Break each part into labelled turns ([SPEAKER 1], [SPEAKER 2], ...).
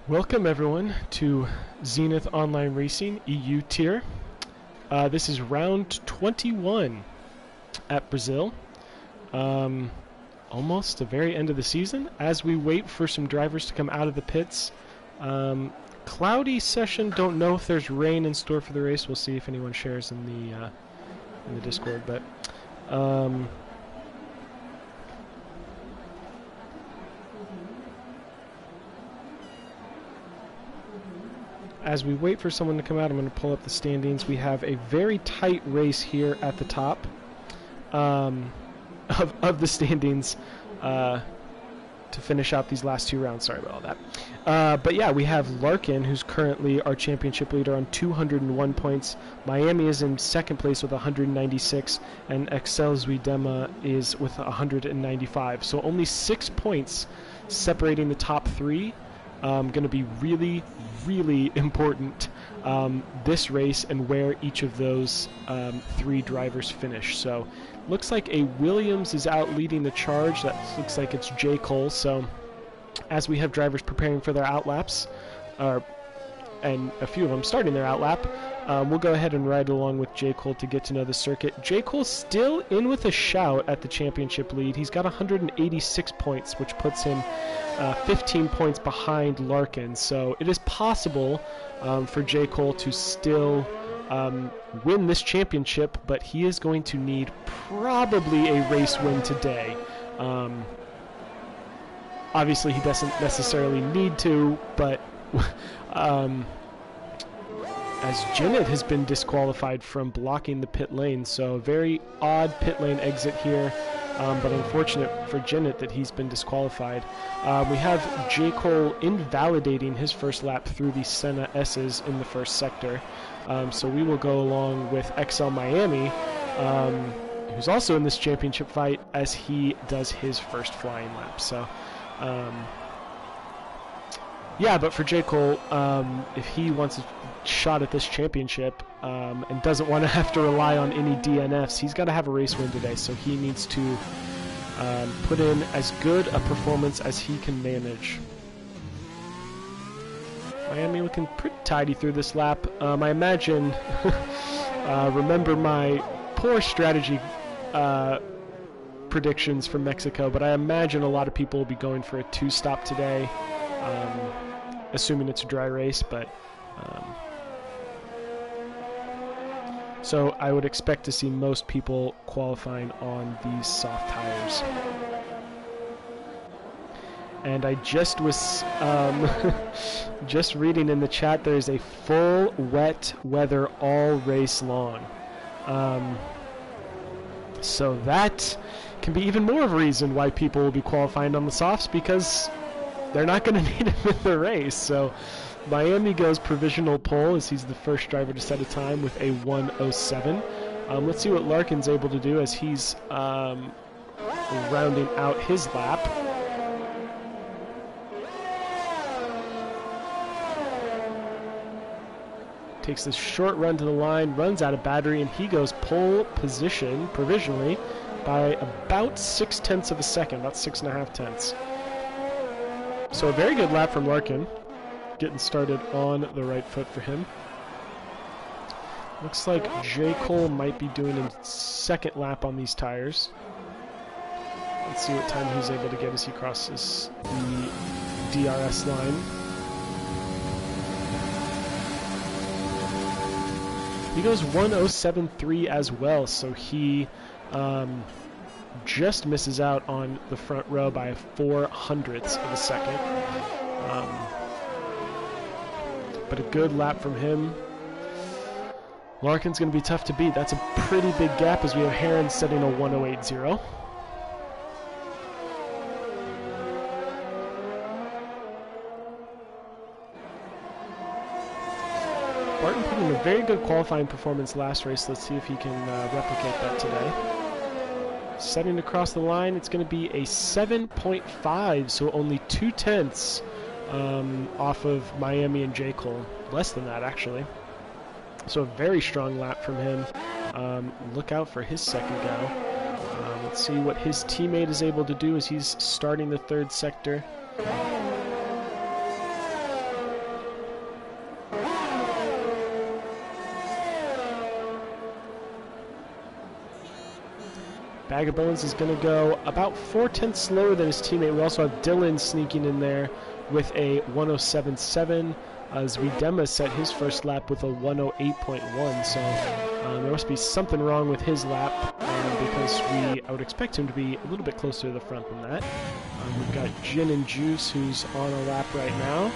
[SPEAKER 1] Welcome everyone to Zenith Online Racing EU tier. This is round 21 at Brazil. Almost the very end of the season as we wait for some drivers to come out of the pits. Cloudy session, don't know if there's rain in store for the race. We'll see if anyone shares in the Discord, but as we wait for someone to come out, I'm going to pull up the standings. We have a very tight race here at the top of the standings to finish out these last two rounds. Sorry about all that. But yeah, we have Larkin, who's currently our championship leader on 201 points. Miami is in second place with 196, and Excel Zuidema is with 195. So only 6 points separating the top three. Going to be really, really important this race and where each of those three drivers finish. So looks like a Williams is out leading the charge. That looks like it's J. Cole. So as we have drivers preparing for their outlaps, and a few of them starting their outlap, we'll go ahead and ride along with J. Cole to get to know the circuit. J. Cole's still in with a shout at the championship lead. He's got 186 points, which puts him 15 points behind Larkin. So it is possible for J. Cole to still win this championship, but he is going to need probably a race win today. Obviously, he doesn't necessarily need to, but as Zenith has been disqualified from blocking the pit lane, so a very odd pit lane exit here, but unfortunate for Zenith that he's been disqualified. We have J. Cole invalidating his first lap through the Senna S's in the first sector, so we will go along with XL Miami, who's also in this championship fight, as he does his first flying lap. So yeah, but for J. Cole, if he wants a shot at this championship and doesn't want to have to rely on any DNFs, he's got to have a race win today, so he needs to put in as good a performance as he can manage. Miami looking pretty tidy through this lap. I imagine, remember my poor strategy predictions from Mexico, but I imagine a lot of people will be going for a two-stop today, assuming it's a dry race, but so I would expect to see most people qualifying on these soft tires. And I just was just reading in the chat, there's a full wet weather all race long. So that can be even more of a reason why people will be qualifying on the softs, because they're not going to need him in the race. So Miami goes provisional pole as he's the first driver to set a time with a 1:07. Let's see what Larkin's able to do as he's rounding out his lap. Takes this short run to the line, runs out of battery, and he goes pole position provisionally by about 0.6 of a second, about 6.5 tenths. So a very good lap from Larkin, getting started on the right foot for him. Looks like J. Cole might be doing a second lap on these tires. Let's see what time he's able to get as he crosses the DRS line. He goes 1:07.3 as well, so he just misses out on the front row by 0.04 of a second. But a good lap from him. Larkin's going to be tough to beat. That's a pretty big gap as we have Heron setting a 1:08.0. Barton put in a very good qualifying performance last race. Let's see if he can replicate that today. Setting across the line, it's going to be a 7.5, so only 0.2 off of Miami and J. Cole. Less than that, actually. So a very strong lap from him. Look out for his second go. Let's see what his teammate is able to do as he's starting the third sector. Bag of Bones is going to go about 4/10 slower than his teammate. We also have Dylan sneaking in there with a 107.7. Zwiedema set his first lap with a 108.1. So there must be something wrong with his lap because I would expect him to be a little bit closer to the front than that. We've got Gin and Juice, who's on a lap right now.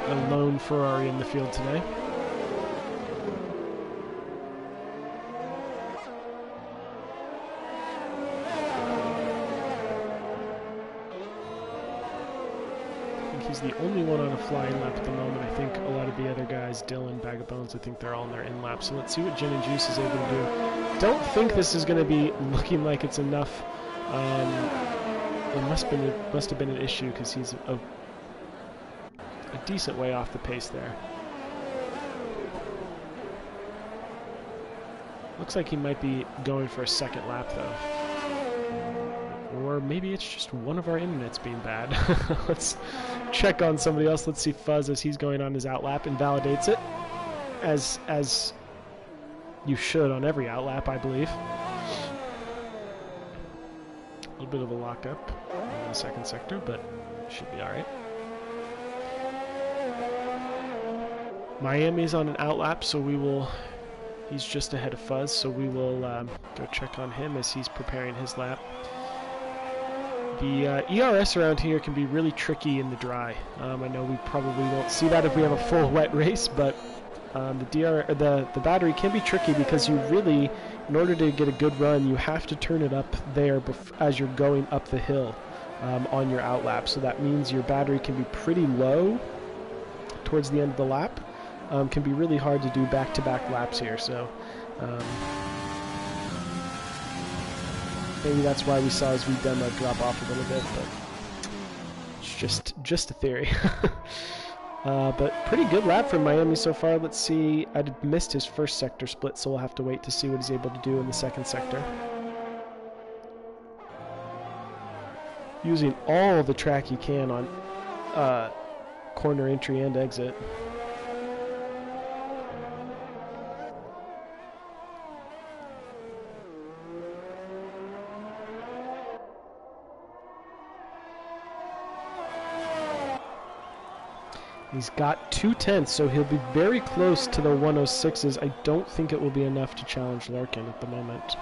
[SPEAKER 1] A lone Ferrari in the field today. He's the only one on a flying lap at the moment. I think a lot of the other guys, Dylan, Bag of Bones, I think they're all in their in lap. So let's see what Gin and Juice is able to do. Don't think this is going to be looking like it's enough. It must have been an issue because he's a decent way off the pace there. Looks like he might be going for a second lap though. Or maybe it's just one of our internets being bad. Let's check on somebody else. Let's see Fuzz as he's going on his outlap and validates it. As you should on every outlap, I believe. A little bit of a lockup in the second sector, but should be alright. Miami's on an outlap, so he's just ahead of Fuzz, so we will go check on him as he's preparing his lap. The ERS around here can be really tricky in the dry. I know we probably won't see that if we have a full wet race, but the battery can be tricky because you really, in order to get a good run, you have to turn it up there as you're going up the hill on your outlap. So that means your battery can be pretty low towards the end of the lap. Can be really hard to do back-to-back laps here. So maybe that's why we saw his Zwiedema drop off a little bit, but it's just a theory. But pretty good lap from Miami so far. Let's see. I missed his first sector split, so we'll have to wait to see what he's able to do in the second sector. Using all the track you can on corner entry and exit. He's got 2/10, so he'll be very close to the 106s. I don't think it will be enough to challenge Larkin at the moment.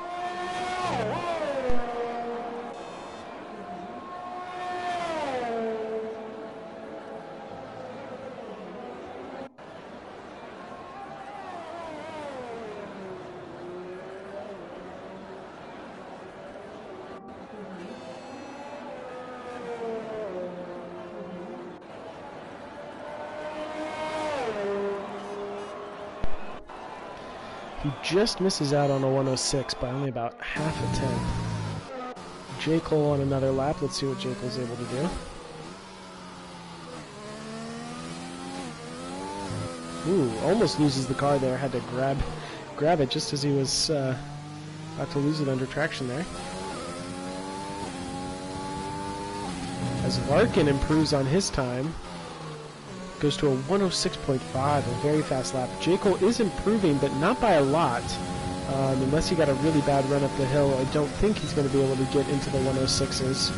[SPEAKER 1] He just misses out on a 106 by only about half a tenth. J. Cole on another lap. Let's see what J. Cole's able to do. Ooh, almost loses the car there. Had to grab it just as he was about to lose it under traction there. As Larkin improves on his time, goes to a 106.5, a very fast lap. J. Cole is improving, but not by a lot. Unless he got a really bad run up the hill, I don't think he's going to be able to get into the 106s.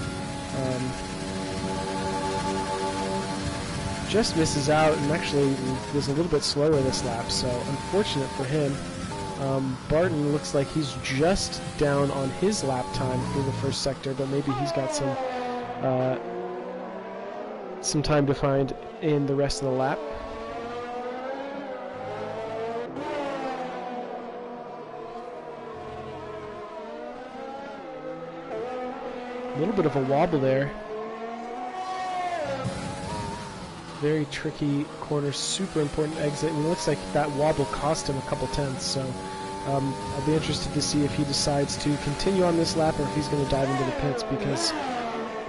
[SPEAKER 1] Just misses out, and actually was a little bit slower this lap, so unfortunate for him. Barton looks like he's just down on his lap time through the first sector, but maybe he's got some time to find in the rest of the lap. A little bit of a wobble there. Very tricky corner, super important exit, and it looks like that wobble cost him a couple tenths, so I'll be interested to see if he decides to continue on this lap or if he's going to dive into the pits, because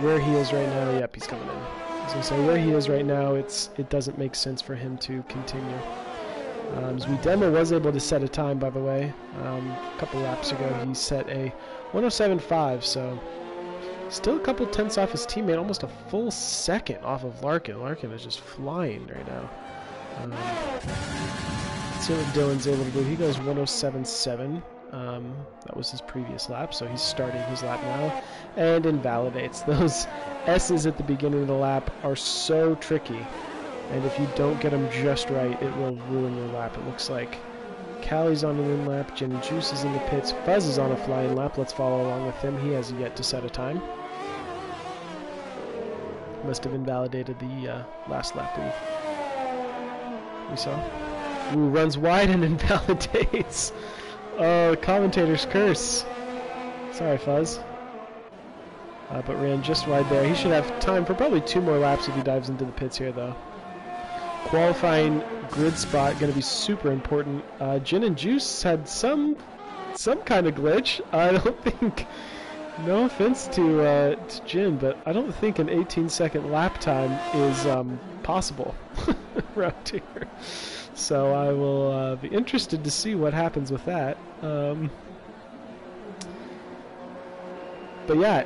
[SPEAKER 1] where he is right now, yep, he's coming in. I was going to say, where he is right now, it doesn't make sense for him to continue. Zwiedema was able to set a time, by the way. A couple laps ago, he set a 107.5, so Still a couple tenths off his teammate, almost a full second off of Larkin. Larkin is just flying right now. Let's see what Dylan's able to do. He goes 107.7. That was his previous lap, so he's starting his lap now and invalidates. Those S's at the beginning of the lap are so tricky, and if you don't get them just right, it will ruin your lap. It looks like Callie's on an in lap, Gin and Juice is in the pits, Fuzz is on a flying lap. Let's follow along with him. He has yet to set a time. Must have invalidated the last lap we saw. Ooh, runs wide and invalidates. Oh, commentator's curse. Sorry, Fuzz. But ran just wide there. He should have time for probably 2 more laps if he dives into the pits here, though. Qualifying grid spot going to be super important. Gin and Juice had some kind of glitch. I don't think, no offense to Gin, but I don't think an 18-second lap time is possible around here. So I will be interested to see what happens with that. But yeah,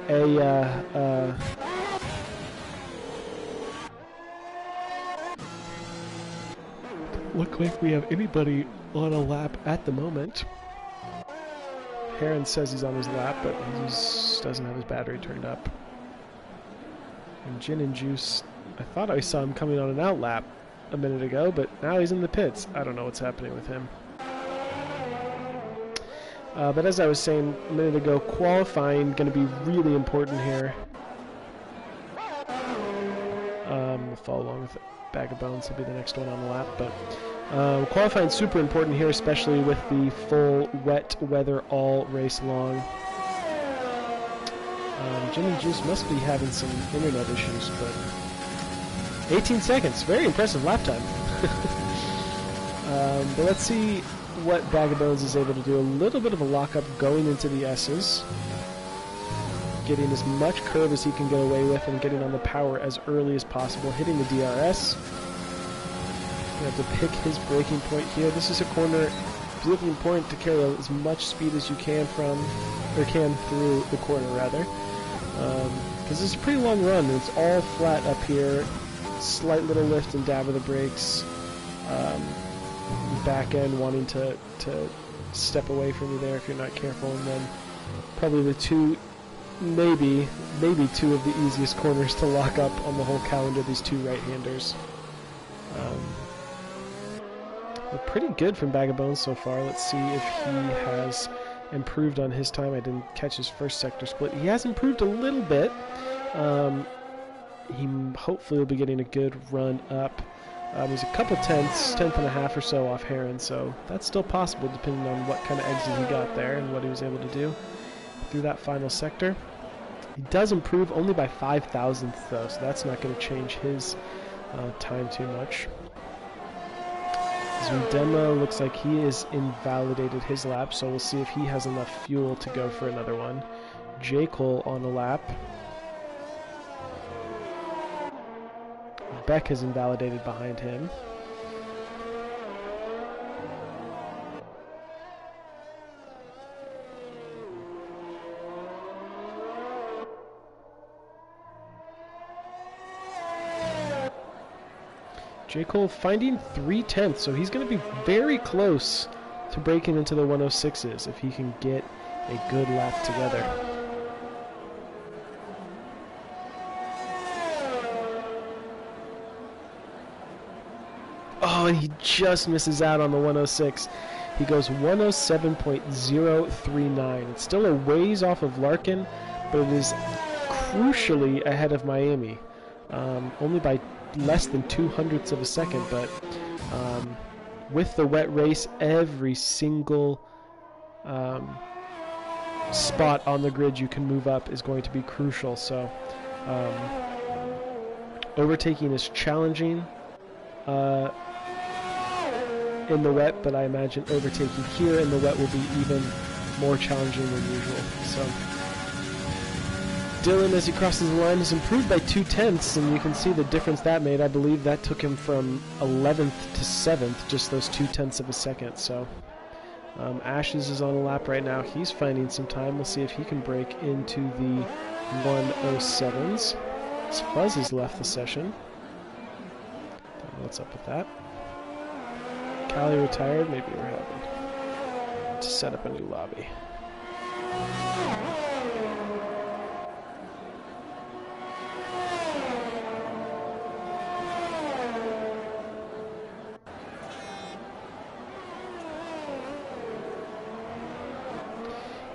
[SPEAKER 1] look like we have anybody on a lap at the moment. Heron says he's on his lap, but he doesn't have his battery turned up. And Gin and Juice, I thought I saw him coming on an out lap a minute ago, but now he's in the pits. I don't know what's happening with him. But as I was saying a minute ago, qualifying going to be really important here. We'll follow along with it. Bag of Bones will be the next one on the lap, but qualifying super important here, especially with the full wet weather all race long. Gin and Juice must be having some internet issues, but 18 seconds, very impressive lap time. But let's see what Bag of Bones is able to do. A little bit of a lockup going into the S's, getting as much curve as he can get away with and getting on the power as early as possible, hitting the DRS. You have to pick his braking point here. This is a corner. It's really important to carry as much speed as you can through the corner, rather, because it's a pretty long run and it's all flat up here. Slight little lift and dab of the brakes. Back end wanting to step away from you there if you're not careful, and then probably the two, maybe two of the easiest corners to lock up on the whole calendar. These two right-handers. They're pretty good from Bag of Bones so far. Let's see if he has improved on his time. I didn't catch his first sector split. He has improved a little bit. He hopefully will be getting a good run up. He's a couple tenth and a half or so off Heron, so that's still possible depending on what kind of exit he got there and what he was able to do through that final sector. He does improve only by 0.005 though, so that's not going to change his time too much. Zundema looks like he has invalidated his lap, so we'll see if he has enough fuel to go for another one. J. Cole on a lap. Beck has invalidated behind him. J. Cole finding 0.3, so he's going to be very close to breaking into the 106s if he can get a good lap together. Oh, and he just misses out on the 106. He goes 107.039. It's still a ways off of Larkin, but it is crucially ahead of Miami. Only by less than 0.02 of a second, but with the wet race, every single spot on the grid you can move up is going to be crucial. So overtaking is challenging in the wet, but I imagine overtaking here in the wet will be even more challenging than usual. So Dylan, as he crosses the line, has improved by 0.2, and you can see the difference that made. I believe that took him from 11th to 7th, just those 0.2 of a second. So Ashes is on a lap right now. He's finding some time. We'll see if he can break into the 107s. Fuzz has left the session. Don't know what's up with that. Callie retired. Maybe we're having to set up a new lobby.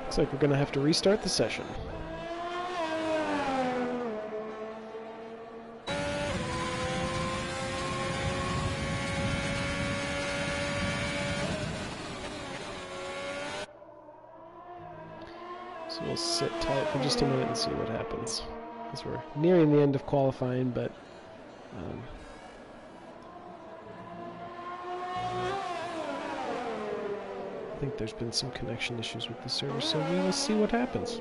[SPEAKER 1] Looks like we're going to have to restart the session. So we'll sit tight for just a minute and see what happens. Because we're nearing the end of qualifying, but I think there's been some connection issues with the server, so we will see what happens.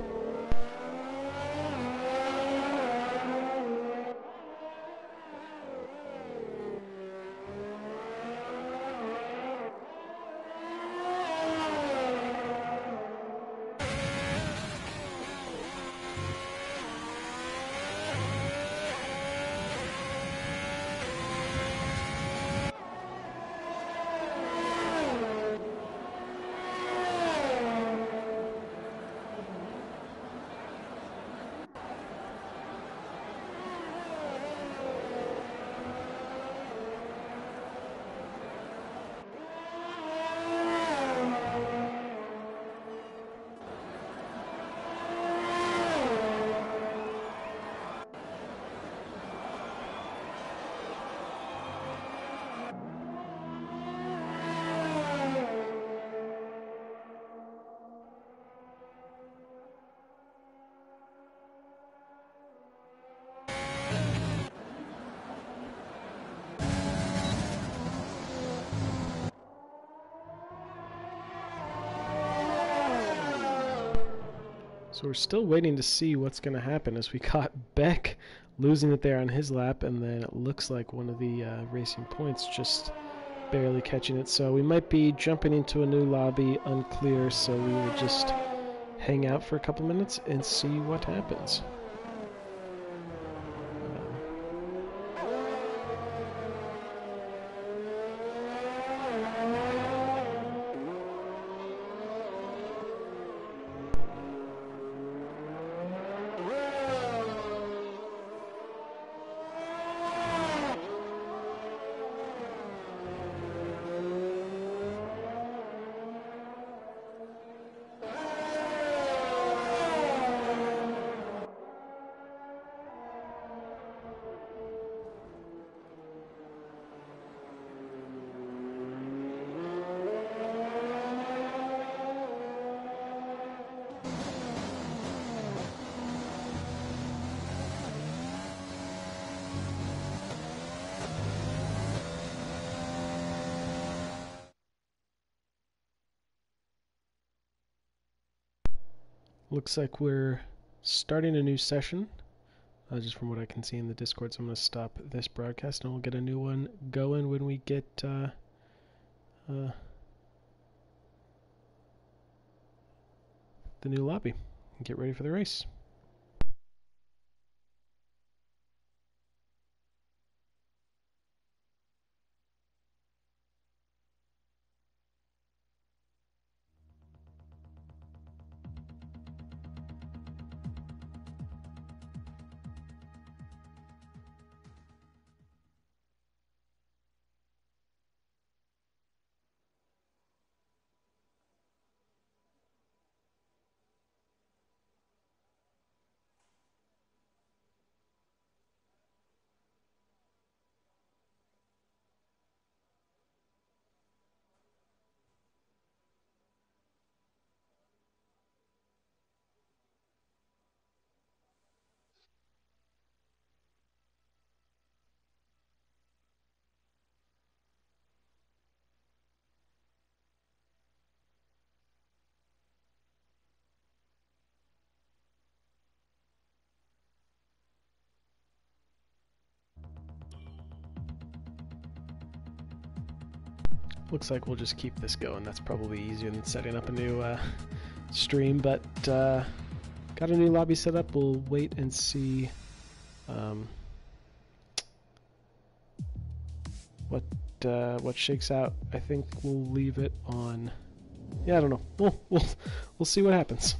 [SPEAKER 1] So we're still waiting to see what's going to happen, as we caught Beck losing it there on his lap, and then it looks like one of the racing points just barely catching it. So we might be jumping into a new lobby, unclear, so we will just hang out for a couple minutes and see what happens. Looks like we're starting a new session, just from what I can see in the Discord, so I'm going to stop this broadcast and we'll get a new one going when we get the new lobby and get ready for the race. Looks like we'll just keep this going. That's probably easier than setting up a new stream, but got a new lobby set up. We'll wait and see what shakes out. I think we'll leave it on. Yeah, I don't know. We'll see what happens.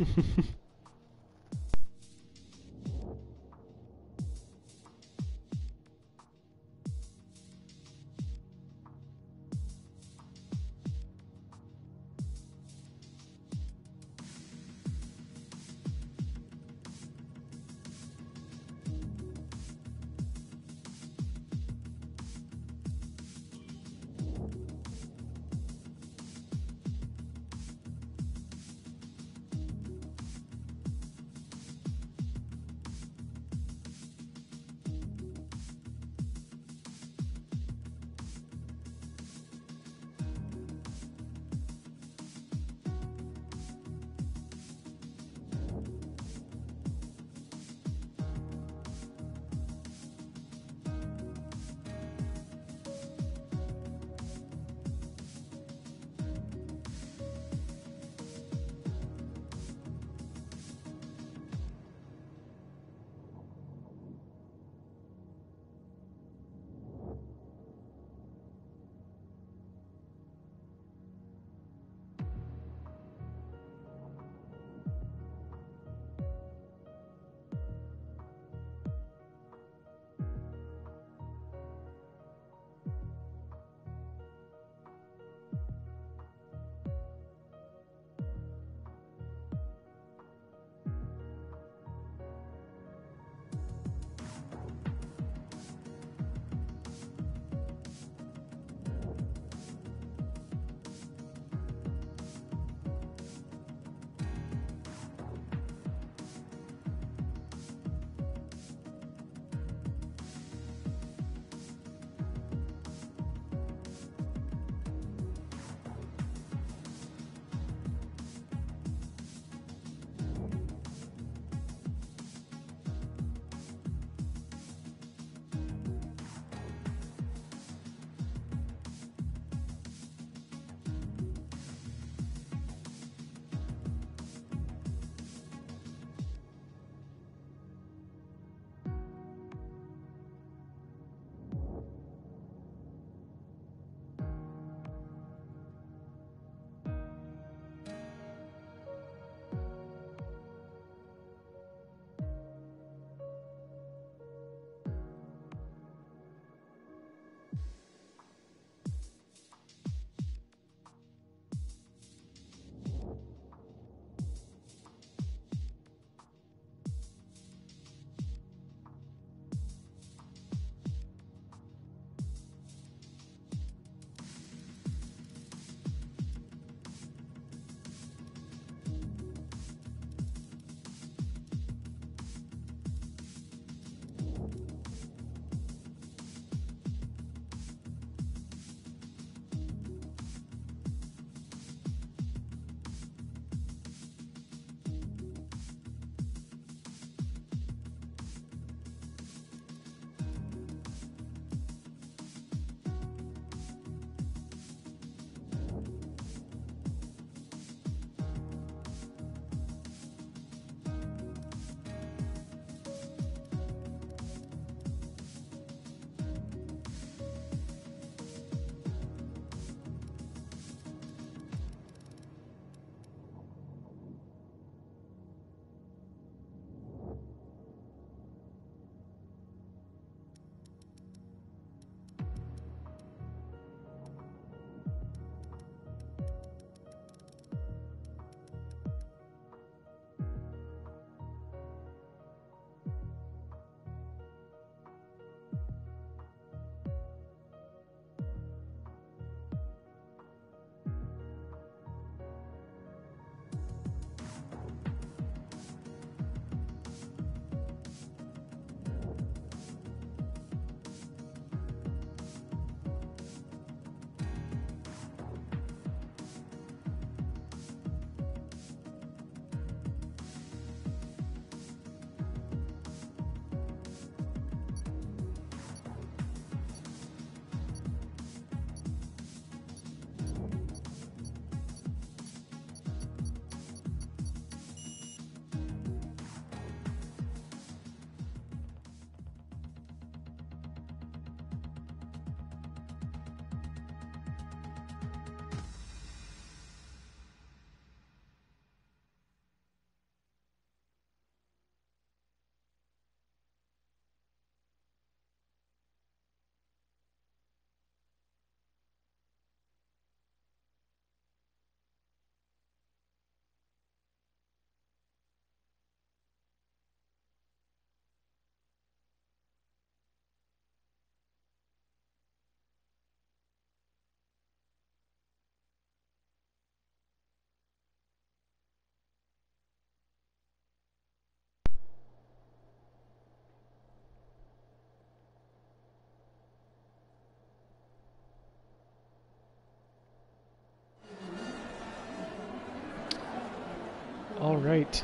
[SPEAKER 1] All right,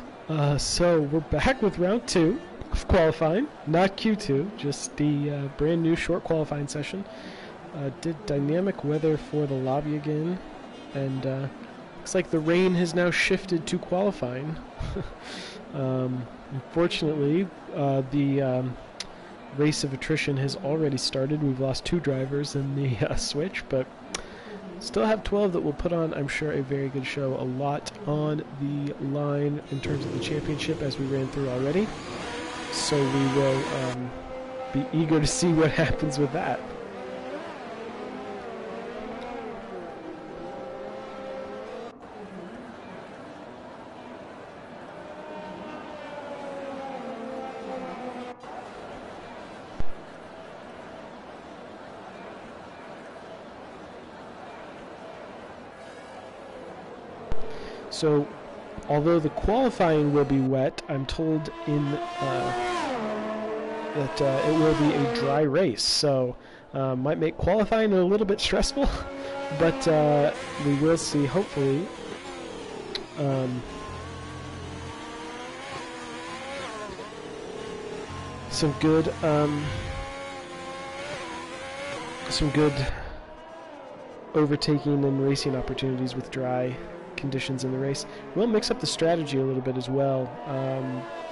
[SPEAKER 1] so we're back with round 2 of qualifying, not Q2, just the brand new short qualifying session. Did dynamic weather for the lobby again, and looks like the rain has now shifted to qualifying. Unfortunately, the race of attrition has already started. We've lost 2 drivers in the switch, but still have 12 that will put on, I'm sure, a very good show. A lot on the line in terms of the championship, as we ran through already. So we will be eager to see what happens with that. So, although the qualifying will be wet, I'm told that it will be a dry race. So, might make qualifying a little bit stressful, but we will see, hopefully, some good overtaking and racing opportunities with dry conditions in the race. We'll mix up the strategy a little bit as well.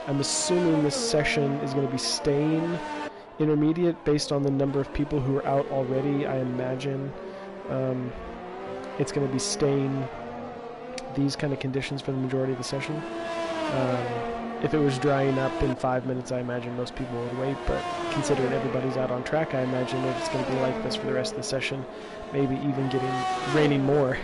[SPEAKER 1] I'm assuming this session is going to be staying intermediate based on the number of people who are out already. I imagine it's going to be staying these kind of conditions for the majority of the session. If it was drying up in 5 minutes, I imagine most people would wait, but considering everybody's out on track, I imagine it's going to be like this for the rest of the session, maybe even raining more.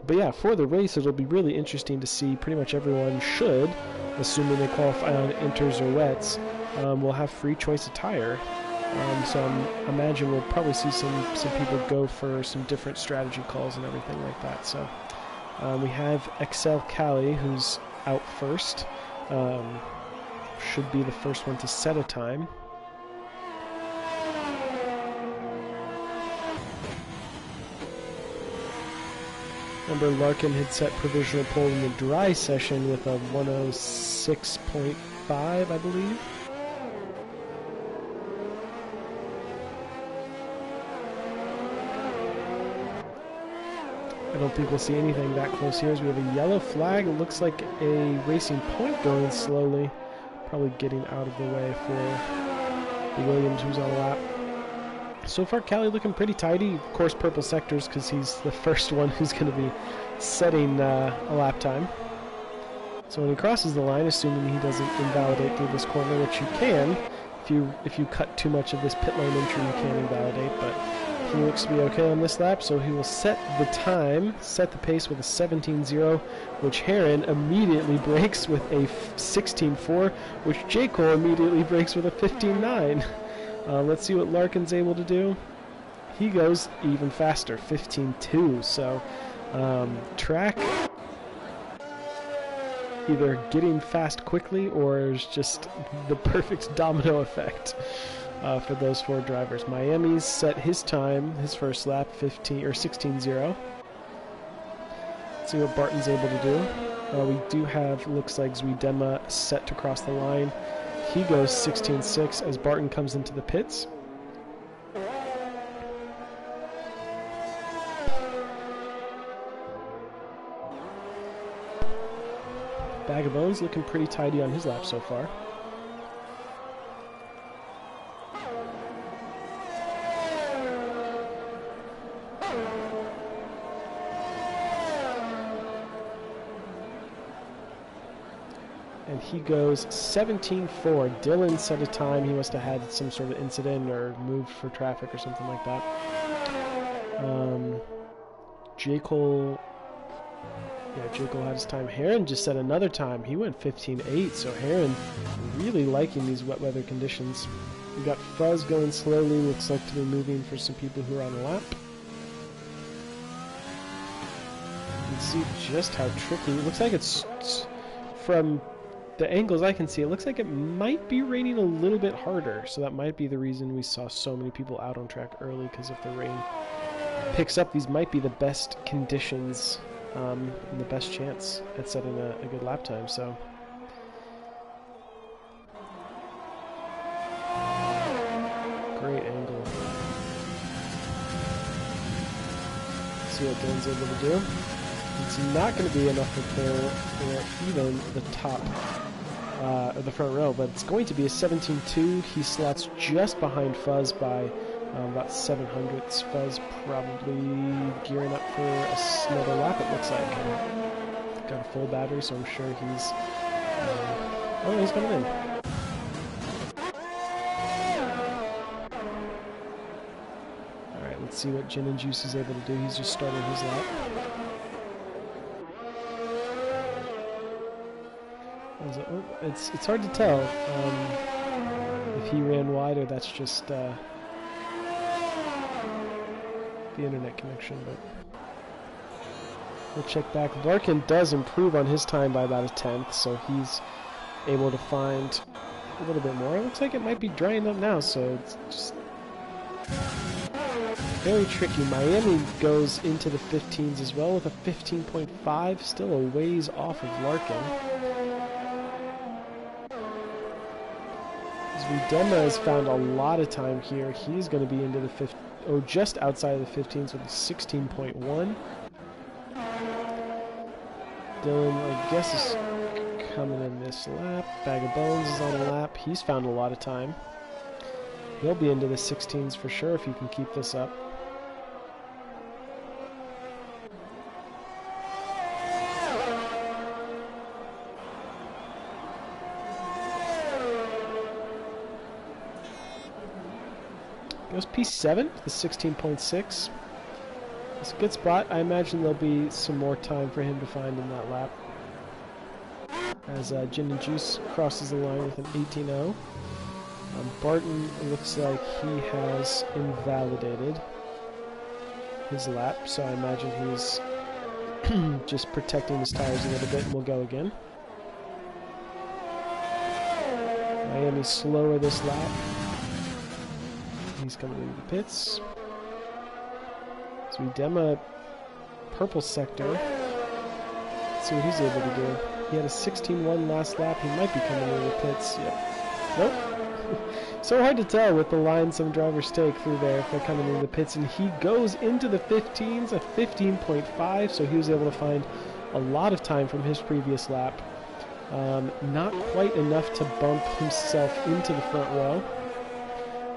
[SPEAKER 1] But yeah, for the race, it'll be really interesting to see. Pretty much everyone should, assuming they qualify on inters or wets, will have free choice attire. So I imagine we'll probably see some people go for some different strategy calls and everything like that. So we have Excel Cali, who's out first. Should be the first one to set a time. Remember, Larkin had set provisional pole in the dry session with a 106.5, I believe. I don't think we'll see anything that close here, as we have a yellow flag. It looks like a racing point going slowly. Probably getting out of the way for the Williams, who's on a lap. So far, Cali looking pretty tidy. Of course, purple sectors, because he's the first one who's going to be setting a lap time. So when he crosses the line, assuming he doesn't invalidate through this corner, which you can, if you cut too much of this pit lane entry, you can invalidate, but he looks to be okay on this lap, so he will set the time, set the pace with a 17.0, which Heron immediately breaks with a 16.4, which J. Cole immediately breaks with a 15.9. Let's see what Larkin's able to do. He goes even faster, 15.2. So track either getting fast quickly or is just the perfect domino effect for those 4 drivers. Miami's set his time, his first lap, 16.0. Let's see what Barton's able to do. We do have, looks like Zuidema set to cross the line. He goes 16.6 as Barton comes into the pits. Bag of Bones looking pretty tidy on his lap so far. And he goes 17.4. Dylan set a time. He must have had some sort of incident or moved for traffic or something like that. J. Cole... Yeah, J. Cole had his time. Heron just set another time. He went 15.8, so Heron really liking these wet weather conditions. We got Fuzz going slowly. Looks like to be moving for some people who are on the lap. You can see just how tricky... It looks like it's from... the angles I can see, it looks like it might be raining a little bit harder, so that might be the reason we saw so many people out on track early, because if the rain picks up, these might be the best conditions and the best chance at setting a good lap time. So great angle. See what Dylan's able to do. It's not going to be enough repair for even the top of the front row, but it's going to be a 17.2. He slots just behind Fuzz by about 700ths. Fuzz probably gearing up for another lap, it looks like. Got a full battery, so I'm sure he's... oh, he's coming in. Alright, let's see what Gin and Juice is able to do. He's just starting his lap. It's hard to tell if he ran wide or that's just the internet connection, but we'll check back. Larkin does improve on his time by about a 10th, so he's able to find a little bit more. It looks like it might be drying up now, so it's just very tricky. Miami goes into the 15s as well with a 15.5, still a ways off of Larkin. Videma has found a lot of time here. He's going to be into the just outside of the 15s with a 16.1. Dylan, I guess, is coming in this lap. Bag of Bones is on a lap. He's found a lot of time. He'll be into the 16s for sure if he can keep this up. Goes P7 with the 16.6. It's a good spot. I imagine there'll be some more time for him to find in that lap. As Gin and Juice crosses the line with an 18.0. Barton looks like he has invalidated his lap, so I imagine he's just protecting his tires a little bit, and we'll go again. Miami's slower this lap. He's coming into the pits. So we demo purple sector. Let's see what he's able to do. He had a 16.1 last lap. He might be coming into the pits. Yep. Nope. So hard to tell with the line some drivers take through there if they're coming into the pits. And he goes into the 15s, a 15.5. So he was able to find a lot of time from his previous lap. Not quite enough to bump himself into the front row.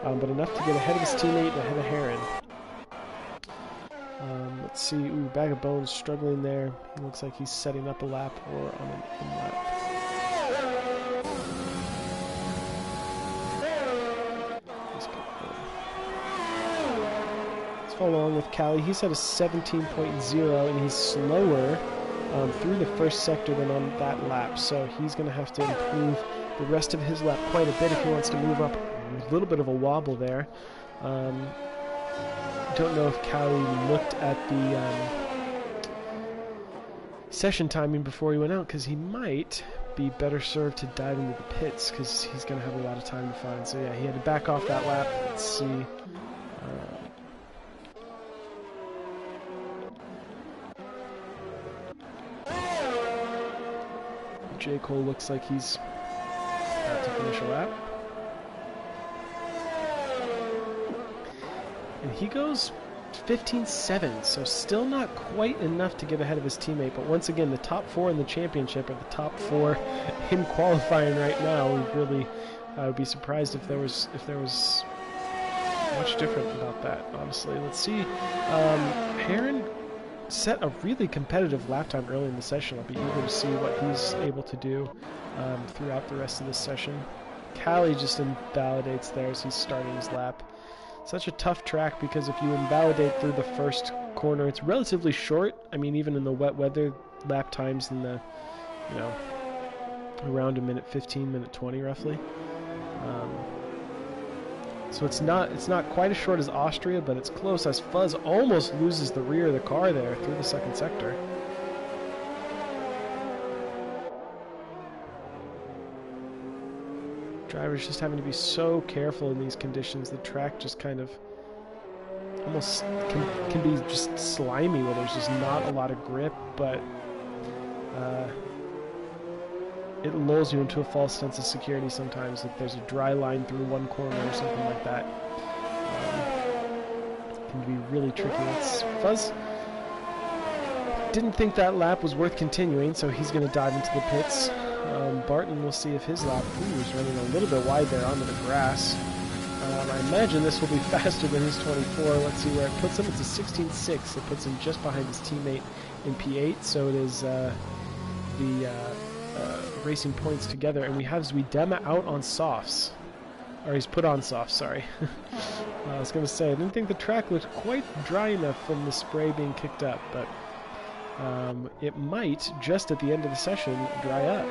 [SPEAKER 1] But enough to get ahead of his teammate and ahead of Heron. Let's see. Ooh, Bag of Bones struggling there. It looks like he's setting up a lap or on an in-lap. Let's follow along with Callie. He's at a 17.0 and he's slower through the first sector than on that lap. So he's going to have to improve the rest of his lap quite a bit if he wants to move up. A little bit of a wobble there. Don't know if Callie looked at the session timing before he went out, because he might be better served to dive into the pits, because he's going to have a lot of time to find. So yeah, he had to back off that lap. Let's see. J. Cole looks like he's about to finish a lap. And he goes 15.7, so still not quite enough to get ahead of his teammate. But once again, the top four in the championship are the top four in qualifying right now. We really, I would be surprised if there was much different about that. Honestly, let's see. Heron set a really competitive lap time early in the session. I'll be eager to see what he's able to do throughout the rest of this session. Callie just invalidates there as he's starting his lap. Such a tough track because if you invalidate through the first corner, it's relatively short. I mean, even in the wet weather, lap times in the, around a minute 15, minute 20 roughly. So it's not quite as short as Austria, but it's close as Fuzz almost loses the rear of the car there through the second sector. Drivers just having to be so careful in these conditions. The track just kind of almost can be just slimy, where there's just not a lot of grip, but it lulls you into a false sense of security sometimes. If there's a dry line through one corner or something like that, it can be really tricky. It's Fuzz didn't think that lap was worth continuing, so he's going to dive into the pits. Barton will see if his lap is running a little bit wide there onto the grass. I imagine this will be faster than his 24. Let's see where it puts him. It's a 16.6. It puts him just behind his teammate in P8, so it is the racing points together. And we have Zuidema out on softs. Or he's put on softs, sorry. I was going to say, I didn't think the track looked quite dry enough from the spray being kicked up, but it might, just at the end of the session, dry up.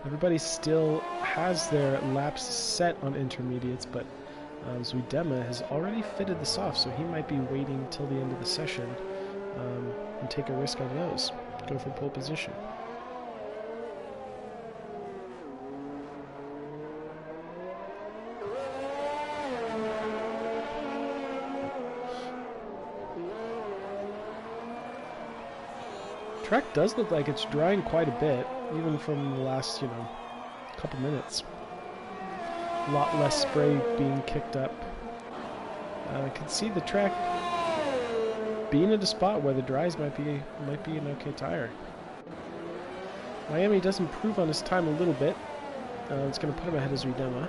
[SPEAKER 1] Everybody still has their laps set on intermediates, but Zuidema has already fitted the soft, so he might be waiting till the end of the session and take a risk on those. Go for pole position. Track does look like it's drying quite a bit, even from the last, couple minutes. A lot less spray being kicked up. I can see the track being at a spot where the dries might be an okay tire. Miami does improve on his time a little bit. It's going to put him ahead of Zuidema.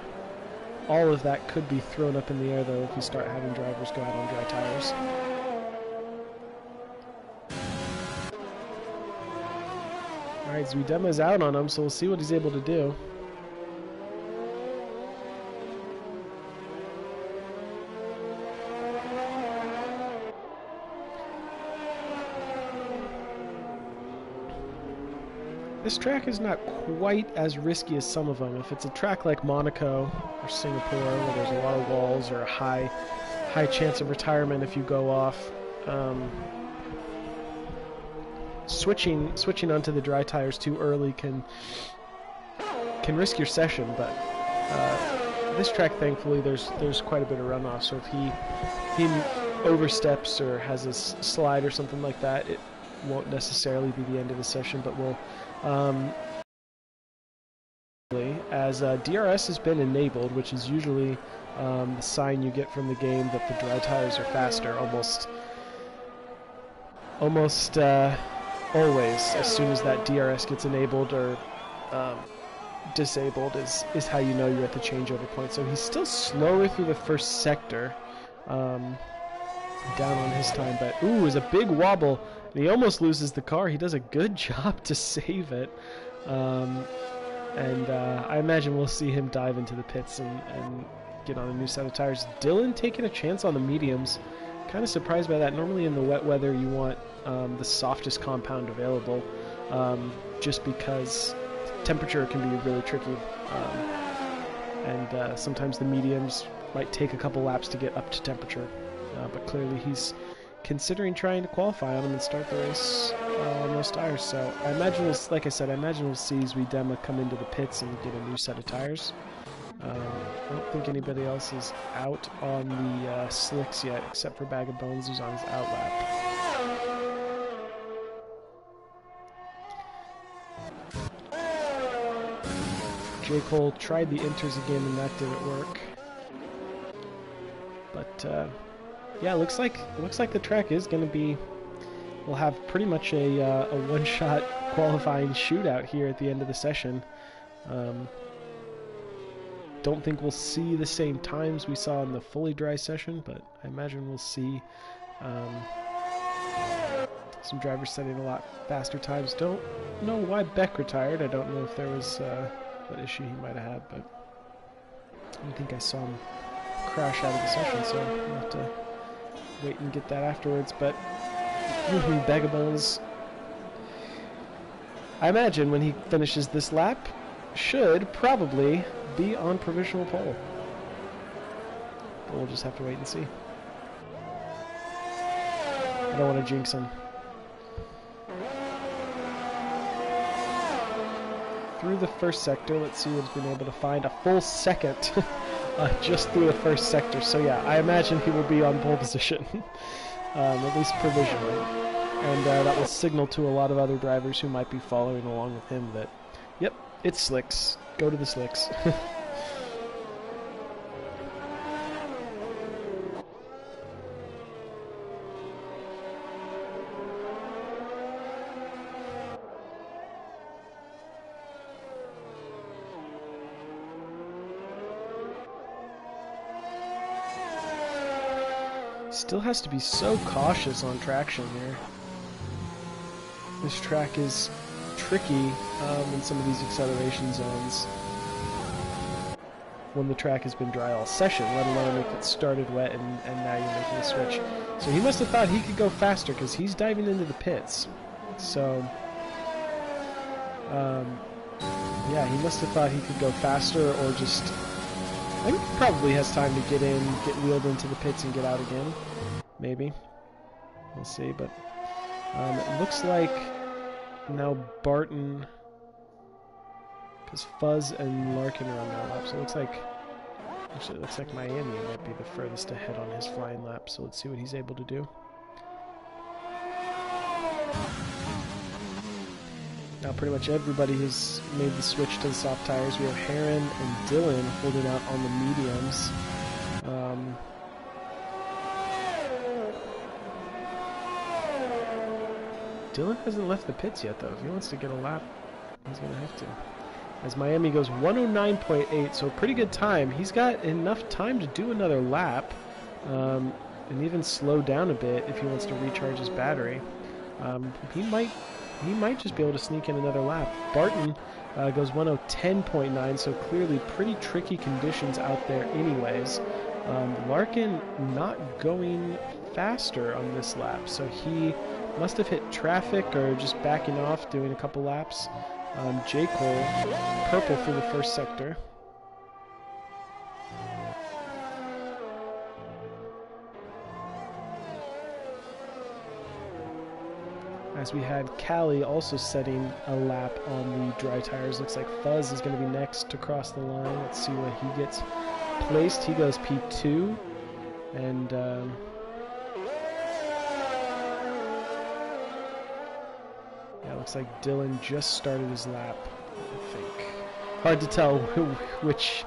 [SPEAKER 1] All of that could be thrown up in the air, though, if we start having drivers go out on dry tires. Alright, Zuidema is out on him, so we'll see what he's able to do. This track is not quite as risky as some of them. If it's a track like Monaco or Singapore, where there's a lot of walls or a high chance of retirement if you go off, switching onto the dry tires too early can risk your session. But this track, thankfully, there's quite a bit of runoff. So if he oversteps or has a slide or something like that, it won't necessarily be the end of the session, but will. As DRS has been enabled, which is usually the sign you get from the game that the dry tires are faster, almost always as soon as that DRS gets enabled or disabled is how you know you're at the changeover point. So he's still slower through the first sector, down on his time, but ooh, is a big wobble. And he almost loses the car. He does a good job to save it. And I imagine we'll see him dive into the pits and get on a new set of tires. Dylan taking a chance on the mediums. Kind of surprised by that. Normally in the wet weather you want the softest compound available, just because temperature can be really tricky. And sometimes the mediums might take a couple laps to get up to temperature. But clearly he's considering trying to qualify on him and start the race on those tires. So I imagine, like I said, I imagine we'll see Zuidema come into the pits and get a new set of tires. I don't think anybody else is out on the slicks yet, except for Bag of Bones, who's on his out lap. J. Cole tried the inters again, and that didn't work. But yeah, looks like the track is going to be. We'll have pretty much a one-shot qualifying shootout here at the end of the session. Don't think we'll see the same times we saw in the fully dry session, but I imagine we'll see some drivers setting a lot faster times. Don't know why Beck retired. I don't know if there was what issue he might have had, but I don't think I saw him crash out of the session, so we'll have to wait and get that afterwards. But Bag of Bones, I imagine when he finishes this lap, should probably be on provisional pole. But we'll just have to wait and see. I don't want to jinx him. through the first sector. Let's see what he's been able to find. A full second just through the first sector. So yeah, I imagine he will be on pole position, at least provisionally. And that will signal to a lot of other drivers who might be following along with him that, yep, it's slicks. Go to the slicks. Still has to be so cautious on traction here. This track is tricky in some of these acceleration zones when the track has been dry all session, let alone if it started wet and now you're making a switch. So he must have thought he could go faster because he's diving into the pits. So, yeah, he must have thought he could go faster or just... I think he probably has time to get in, get wheeled into the pits and get out again. Maybe. We'll see, but it looks like now Barton, because Fuzz and Larkin are on that lap, so it looks like, actually it looks like Miami might be the furthest ahead on his flying lap, so let's see what he's able to do. Now pretty much everybody has made the switch to the soft tires. We have Heron and Dylan holding out on the mediums. Dylan hasn't left the pits yet, though. If he wants to get a lap, he's going to have to. As Miami goes 109.8, so a pretty good time. He's got enough time to do another lap and even slow down a bit if he wants to recharge his battery. He might just be able to sneak in another lap. Barton goes 110.9, so clearly pretty tricky conditions out there anyways. Larkin not going faster on this lap, so he must have hit traffic or just backing off, doing a couple laps. J. Cole, purple for the first sector. As we had Callie also setting a lap on the dry tires. Looks like Fuzz is going to be next to cross the line. Let's see where he gets placed. He goes P2. And yeah, looks like Dylan just started his lap, I think. Hard to tell which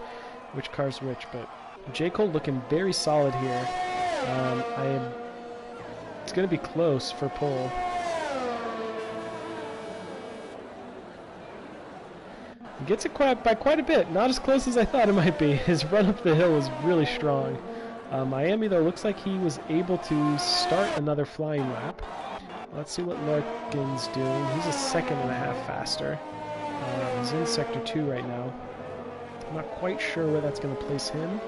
[SPEAKER 1] car's which, but J. Cole looking very solid here. It's going to be close for pole. He gets it by quite a bit, not as close as I thought it might be. His run up the hill was really strong. Miami, though, looks like he was able to start another flying lap. Let's see what Larkin's doing. He's a second and a half faster. He's in Sector 2 right now. I'm not quite sure where that's going to place him.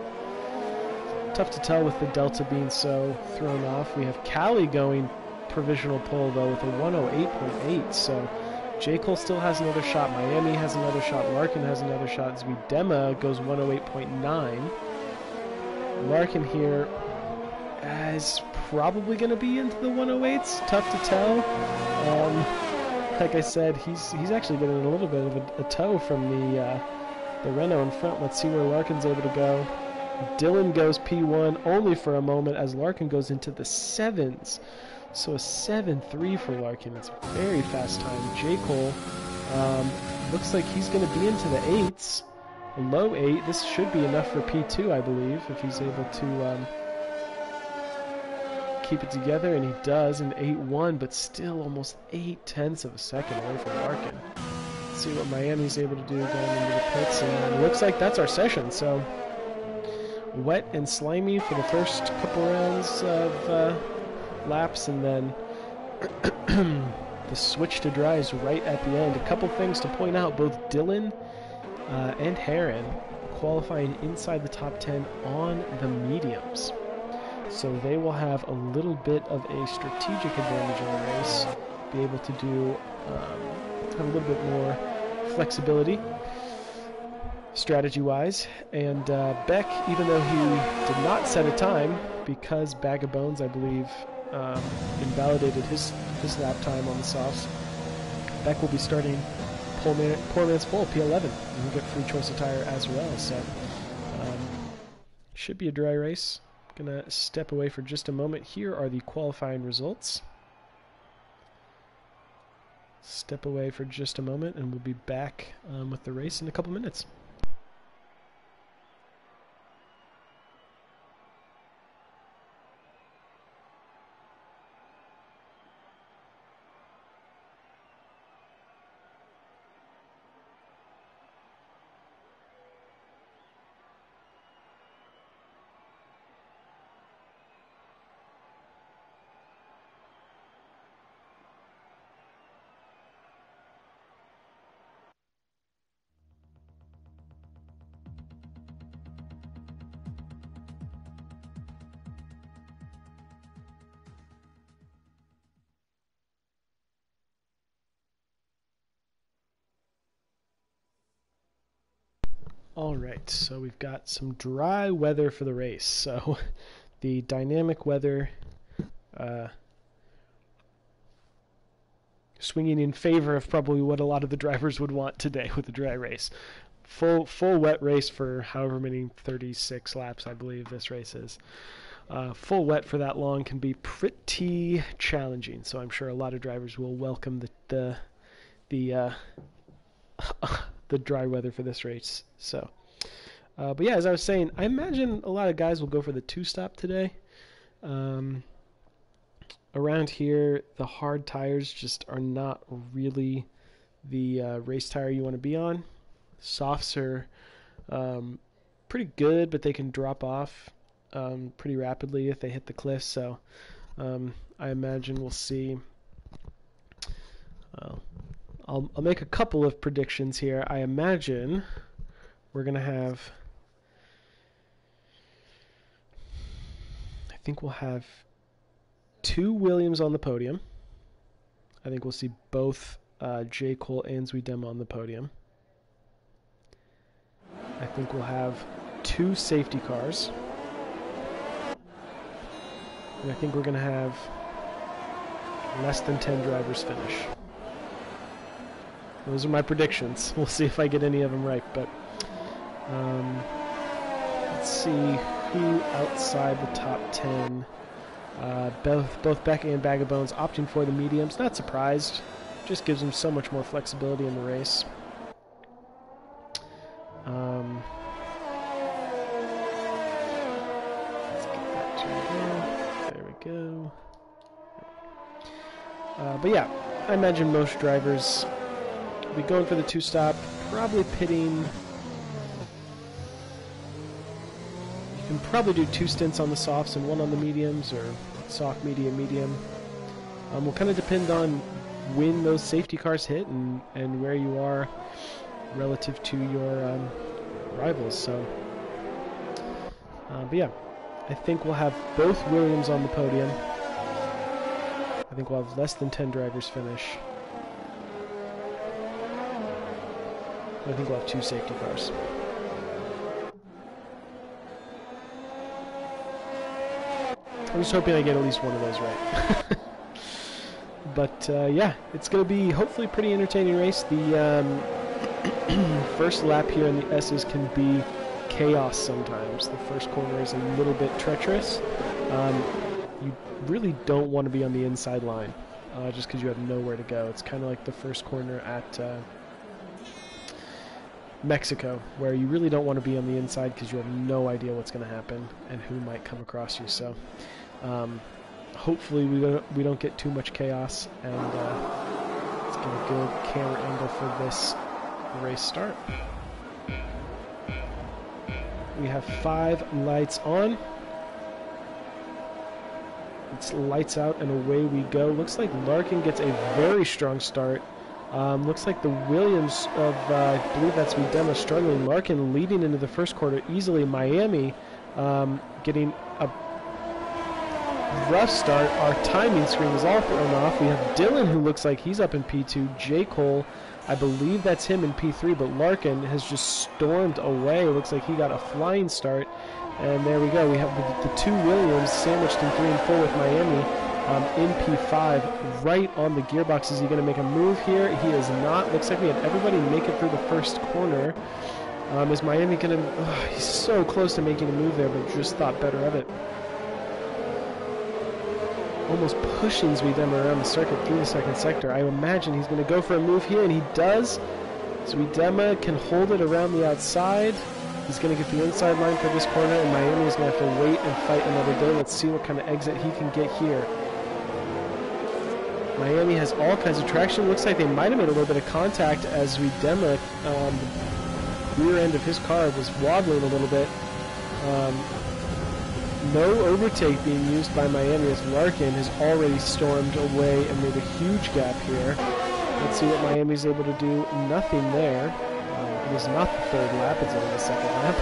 [SPEAKER 1] Tough to tell with the Delta being so thrown off. We have Callie going provisional pole, though, with a 108.8, so J. Cole still has another shot. Miami has another shot. Larkin has another shot. Zwiedema goes 108.9. Larkin here is probably going to be into the 108s. Tough to tell. Like I said, he's actually getting a little bit of a tow from the Renault in front. Let's see where Larkin's able to go. Dylan goes P1 only for a moment as Larkin goes into the 7s. So a 7.3 for Larkin. It's a very fast time. J. Cole looks like he's going to be into the 8s. A low 8. This should be enough for P2, I believe, if he's able to keep it together, and he does in 8.1, but still almost 0.8 of a second away from Larkin. Let's see what Miami's able to do going into the pits, and it looks like that's our session. So wet and slimy for the first couple rounds of laps, and then the switch to dry is right at the end. A couple things to point out: both Dylan and Heron qualifying inside the top 10 on the mediums, so they will have a little bit of a strategic advantage in the race, be able to do have a little bit more flexibility strategy-wise. And Beck, even though he did not set a time because Bag of Bones, I believe, invalidated his lap time on the softs, Beck will be starting poor man's pole, P11. You can get free choice of tire as well. So should be a dry race. Gonna step away for just a moment. Here are the qualifying results. Step away for just a moment, and we'll be back with the race in a couple minutes. Alright, so we've got some dry weather for the race. So the dynamic weather swinging in favor of probably what a lot of the drivers would want today with a dry race. Full wet race for however many, 36 laps I believe this race is. Full wet for that long can be pretty challenging, so I'm sure a lot of drivers will welcome the dry weather for this race. So, but yeah, as I was saying, I imagine a lot of guys will go for the two-stop today. Around here, the hard tires just are not really the race tire you want to be on. Softs are pretty good, but they can drop off pretty rapidly if they hit the cliff. So I imagine we'll see. I'll make a couple of predictions here. I imagine we're going to have, I think we'll have 2 Williams on the podium. I think we'll see both J. Cole and Zuidem on the podium. I think we'll have 2 safety cars. And I think we're going to have less than 10 drivers finish. Those are my predictions. We'll see if I get any of them right. But let's see who outside the top 10. Both Becca and Bag of Bones opting for the mediums. Not surprised. Just gives them so much more flexibility in the race. Let's get that turned on. There we go. But yeah, I imagine most drivers will be going for the two-stop, probably pitting. You can probably do 2 stints on the softs and 1 on the mediums, or soft, medium, medium. Will kind of depend on when those safety cars hit and where you are relative to your rivals. So, but yeah, I think we'll have both Williams on the podium. I think we'll have less than 10 drivers finish. I think we'll have 2 safety cars. I'm just hoping I get at least one of those right. But yeah, it's going to be hopefully a pretty entertaining race. The first lap here in the S's can be chaos sometimes. The first corner is a little bit treacherous. You really don't want to be on the inside line just because you have nowhere to go. It's kind of like the first corner at Mexico, where you really don't want to be on the inside because you have no idea what's going to happen and who might come across you. So hopefully we don't get too much chaos, and let's get a good camera angle for this race start. We have 5 lights on. It's lights out and away we go. Looks like Larkin gets a very strong start. Looks like the Williams of, I believe that's Zuidem, struggling. Larkin leading into the first quarter easily. Miami getting a rough start. Our timing screen is all thrown off. We have Dylan, who looks like he's up in P2. J. Cole, I believe that's him in P3, but Larkin has just stormed away. It looks like he got a flying start. And there we go. We have the 2 Williams sandwiched in 3 and 4 with Miami. in P5, right on the gearbox. Is he going to make a move here? He is not. Looks like we had everybody make it through the first corner. Is Miami going to... he's so close to making a move there, but just thought better of it. Almost pushing Zwiedema around the circuit through the second sector. I imagine he's going to go for a move here, and he does. Zwiedema can hold it around the outside. He's going to get the inside line for this corner, and Miami is going to have to wait and fight another day. Let's see what kind of exit he can get here. Miami has all kinds of traction. Looks like they might have made a little bit of contact as Zwiedema, the rear end of his car was wobbling a little bit. No overtake being used by Miami as Larkin has already stormed away and made a huge gap here. Let's see what Miami's able to do. Nothing there. It was not the third lap, it's only the second lap.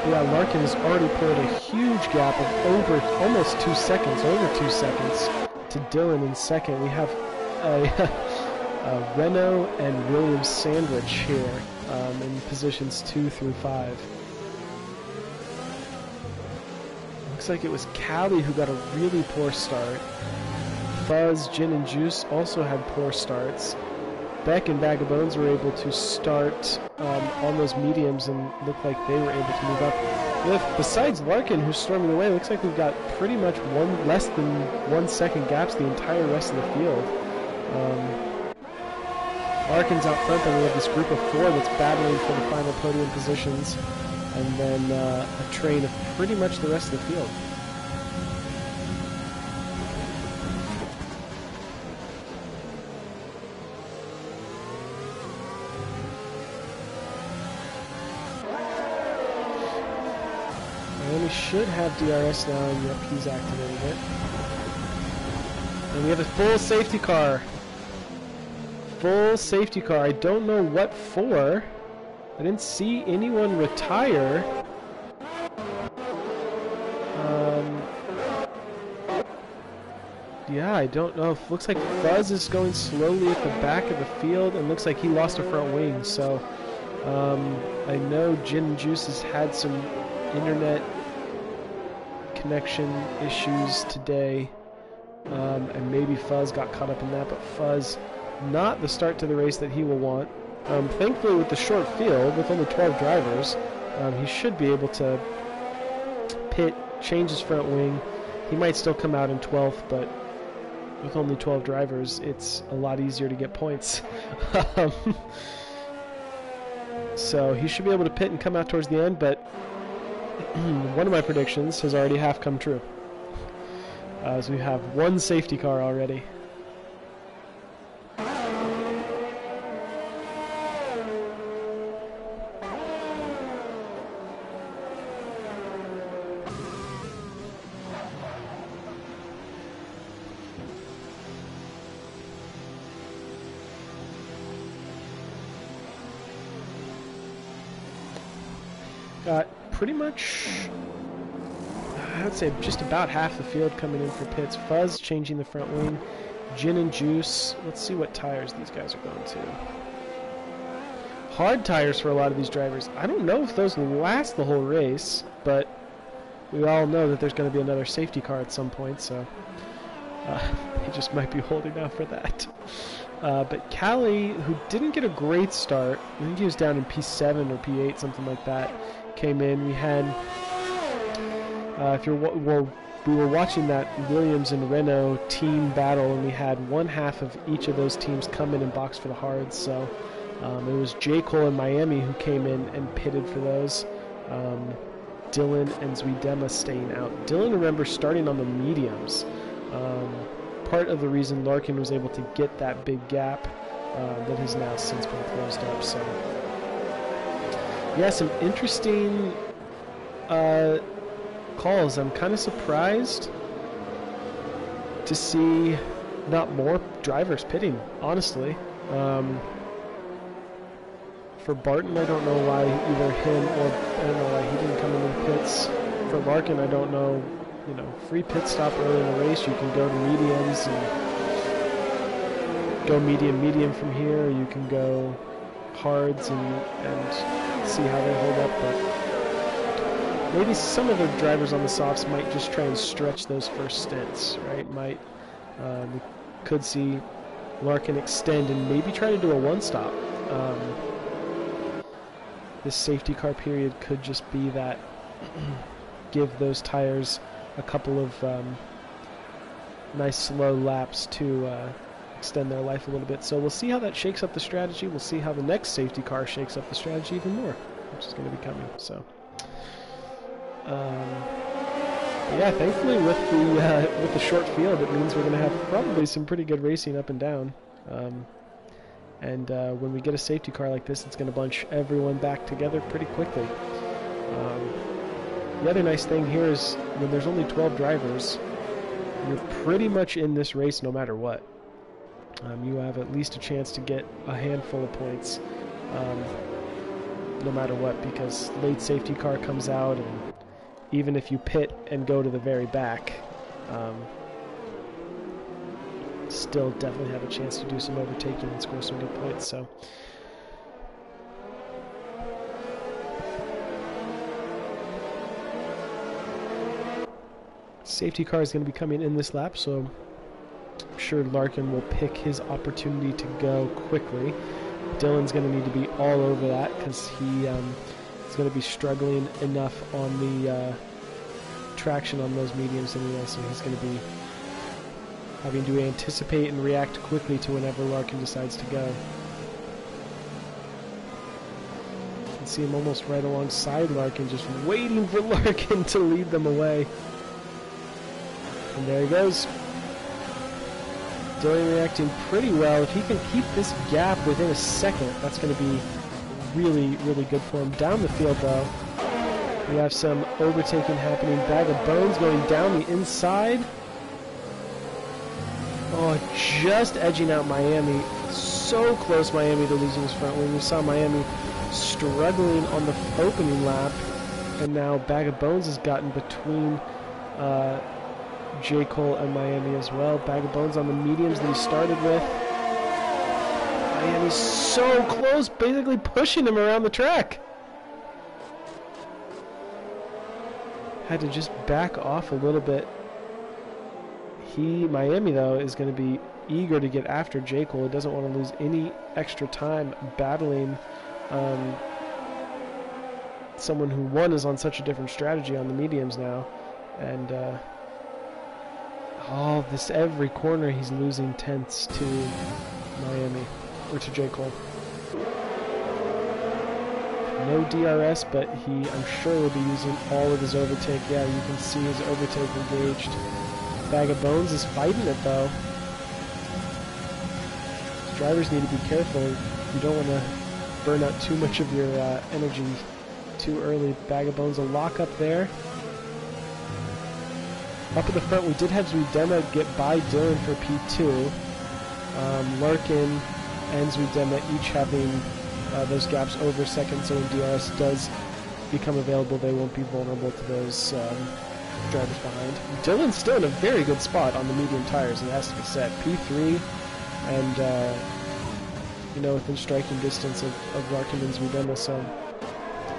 [SPEAKER 1] Yeah, Larkin has already pulled a huge gap of almost 2 seconds, over 2 seconds to Dylan in second. We have a Renault and Williams sandwich here in positions 2 through 5. Looks like it was Callie who got a really poor start. Fuzz, Gin, and Juice also had poor starts. Beck and Bag of Bones were able to start on those mediums and looked like they were able to move up. Besides Larkin, who's storming away, looks like we've got pretty much less than 1 second gaps the entire rest of the field. Larkin's out front, then we have this group of 4 that's battling for the final podium positions, and then a train of pretty much the rest of the field. And we should have DRS now, and yep, he's activated it. And we have a full safety car. Full safety car. I don't know what for. I didn't see anyone retire. Yeah, I don't know. Looks like Fuzz is going slowly at the back of the field, and looks like he lost a front wing. So I know Gin and Juice has had some internet connection issues today, and maybe Fuzz got caught up in that, but Fuzz, not the start to the race that he will want. Thankfully, with the short field, with only 12 drivers, he should be able to pit, change his front wing. He might still come out in 12th, but with only 12 drivers, it's a lot easier to get points. So he should be able to pit and come out towards the end, but one of my predictions has already half come true. As we have one safety car already. Got pretty much, I would say just about half the field coming in for pits. Fuzz changing the front wing. Gin and Juice. Let's see what tires these guys are going to. Hard tires for a lot of these drivers. I don't know if those will last the whole race, but we all know that there's going to be another safety car at some point, so they just might be holding out for that. But Callie, who didn't get a great start, I think he was down in P7 or P8, something like that, came in. We had, we were watching that Williams and Renault team battle, and we had one half of each of those teams come in and box for the hards. So it was J. Cole and Miami who came in and pitted for those. Dylan and Zwiedema staying out. Dylan, remember, starting on the mediums. Part of the reason Larkin was able to get that big gap that has now since been closed up. So, yeah, some interesting calls. I'm kind of surprised to see not more drivers pitting, honestly. For Barton, I don't know why either him or I don't know why he didn't come in the pits. For Larkin, I don't know. You know, free pit stop early in the race, you can go to mediums, and go medium from here, or you can go hards and see how they hold up. But maybe some of the drivers on the softs might just try and stretch those first stints, right? We could see Larkin extend and maybe try to do a one-stop. This safety car period could just be that give those tires a couple of nice slow laps to extend their life a little bit. So we'll see how that shakes up the strategy. We'll see how the next safety car shakes up the strategy even more, which is going to be coming. So yeah, thankfully with the short field, it means we're going to have probably some pretty good racing up and down. And when we get a safety car like this, it's going to bunch everyone back together pretty quickly. The other nice thing here is when there's only 12 drivers, you're pretty much in this race no matter what. You have at least a chance to get a handful of points no matter what, because late safety car comes out, and even if you pit and go to the very back, still definitely have a chance to do some overtaking and score some good points. So safety car is going to be coming in this lap, so I'm sure Larkin will pick his opportunity to go quickly. Dylan's going to need to be all over that because he is going to be struggling enough on the traction on those mediums anyway, so he's going to be having to anticipate and react quickly to whenever Larkin decides to go. You can see him almost right alongside Larkin, just waiting for Larkin to lead them away. And there he goes. Dylan reacting pretty well. If he can keep this gap within a second, that's going to be really, really good for him. Down the field, though, we have some overtaking happening. Bag of Bones going down the inside. Oh, just edging out Miami. So close, Miami, to losing his front wing. We saw Miami struggling on the opening lap, and now Bag of Bones has gotten between J. Cole and Miami as well. Bag of Bones on the mediums that he started with. Miami's so close, basically pushing him around the track. Had to just back off a little bit. Miami, though, is going to be eager to get after J. Cole. He doesn't want to lose any extra time battling someone who, one, is on such a different strategy on the mediums now. And every corner he's losing tenths to Miami, or to J. Cole. No DRS, but I'm sure, will be using all of his overtake. Yeah, you can see his overtake engaged. Bag of Bones is fighting it, though. Drivers need to be careful. You don't want to burn out too much of your energy too early. Bag of Bones, a lock up there. Up at the front, we did have Zuidema get by Dylan for P2. Larkin and Zuidema each having those gaps over second, so when DRS does become available, they won't be vulnerable to those drivers behind. Dylan's still in a very good spot on the medium tires, it has to be said. P3, and within striking distance of Larkin and Zuidema, so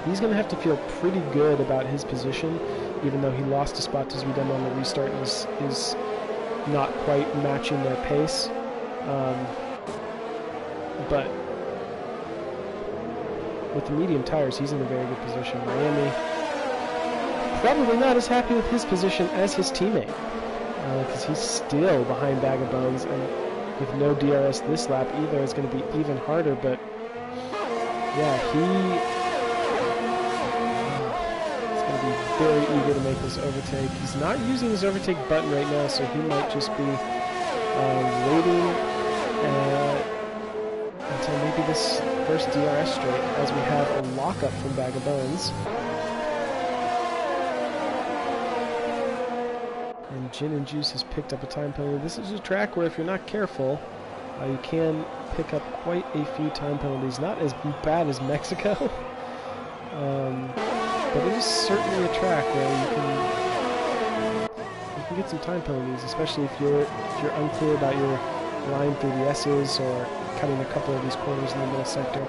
[SPEAKER 1] he's going to have to feel pretty good about his position, even though he lost a spot to Zuidema on the restart and is not quite matching their pace. But with the medium tires, he's in a very good position. Miami probably not as happy with his position as his teammate, because he's still behind Bag of Bones, and with no DRS this lap either, it's going to be even harder. But yeah, he's going to be very eager to make this overtake. He's not using his overtake button right now, so he might just be waiting until maybe this first DRS straight, as we have a lockup from Bag of Bones. And Gin and Juice has picked up a time penalty. This is a track where if you're not careful, you can pick up quite a few time penalties. Not as bad as Mexico, but it is certainly a track where you can get some time penalties, especially if you're unclear about your line through the S's or cutting a couple of these corners in the middle sector.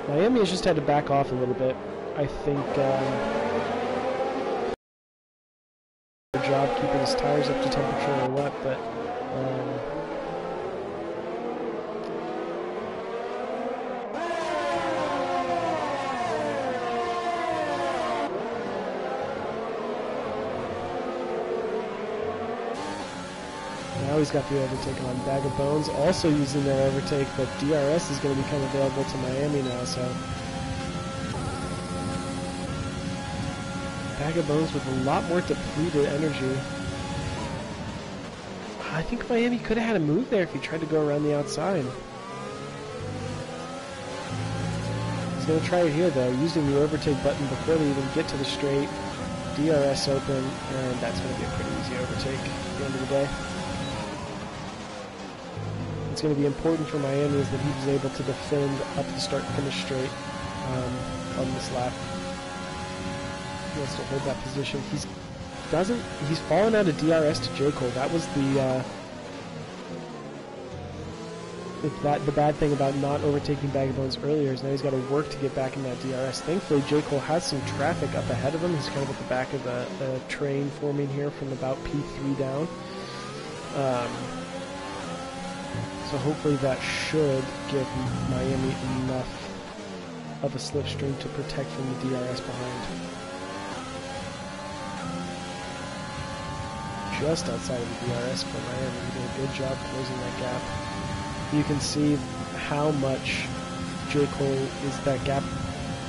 [SPEAKER 1] Miami has just had to back off a little bit. I think good job keeping his tires up to temperature or what, but now he's got the overtake on. Bag of Bones also using their overtake, but DRS is going to become available to Miami now, so Bag of Bones with a lot more depleted energy. I think Miami could have had a move there if he tried to go around the outside. He's going to try it here though, using the overtake button before they even get to the straight. DRS open, and that's going to be a pretty easy overtake at the end of the day. What's going to be important for Miami is that he was able to defend up the start-finish straight on this lap. He wants to hold that position. He's fallen out of DRS to J. Cole. That was the bad thing about not overtaking Bag of Bones earlier is now he's got to work to get back in that DRS. Thankfully, J. Cole has some traffic up ahead of him. He's kind of at the back of a train forming here from about P3 down. So hopefully that should give Miami enough of a slipstream to protect from the DRS behind. Just outside of the DRS for Miami. He did a good job closing that gap. You can see how much J. Cole is that gap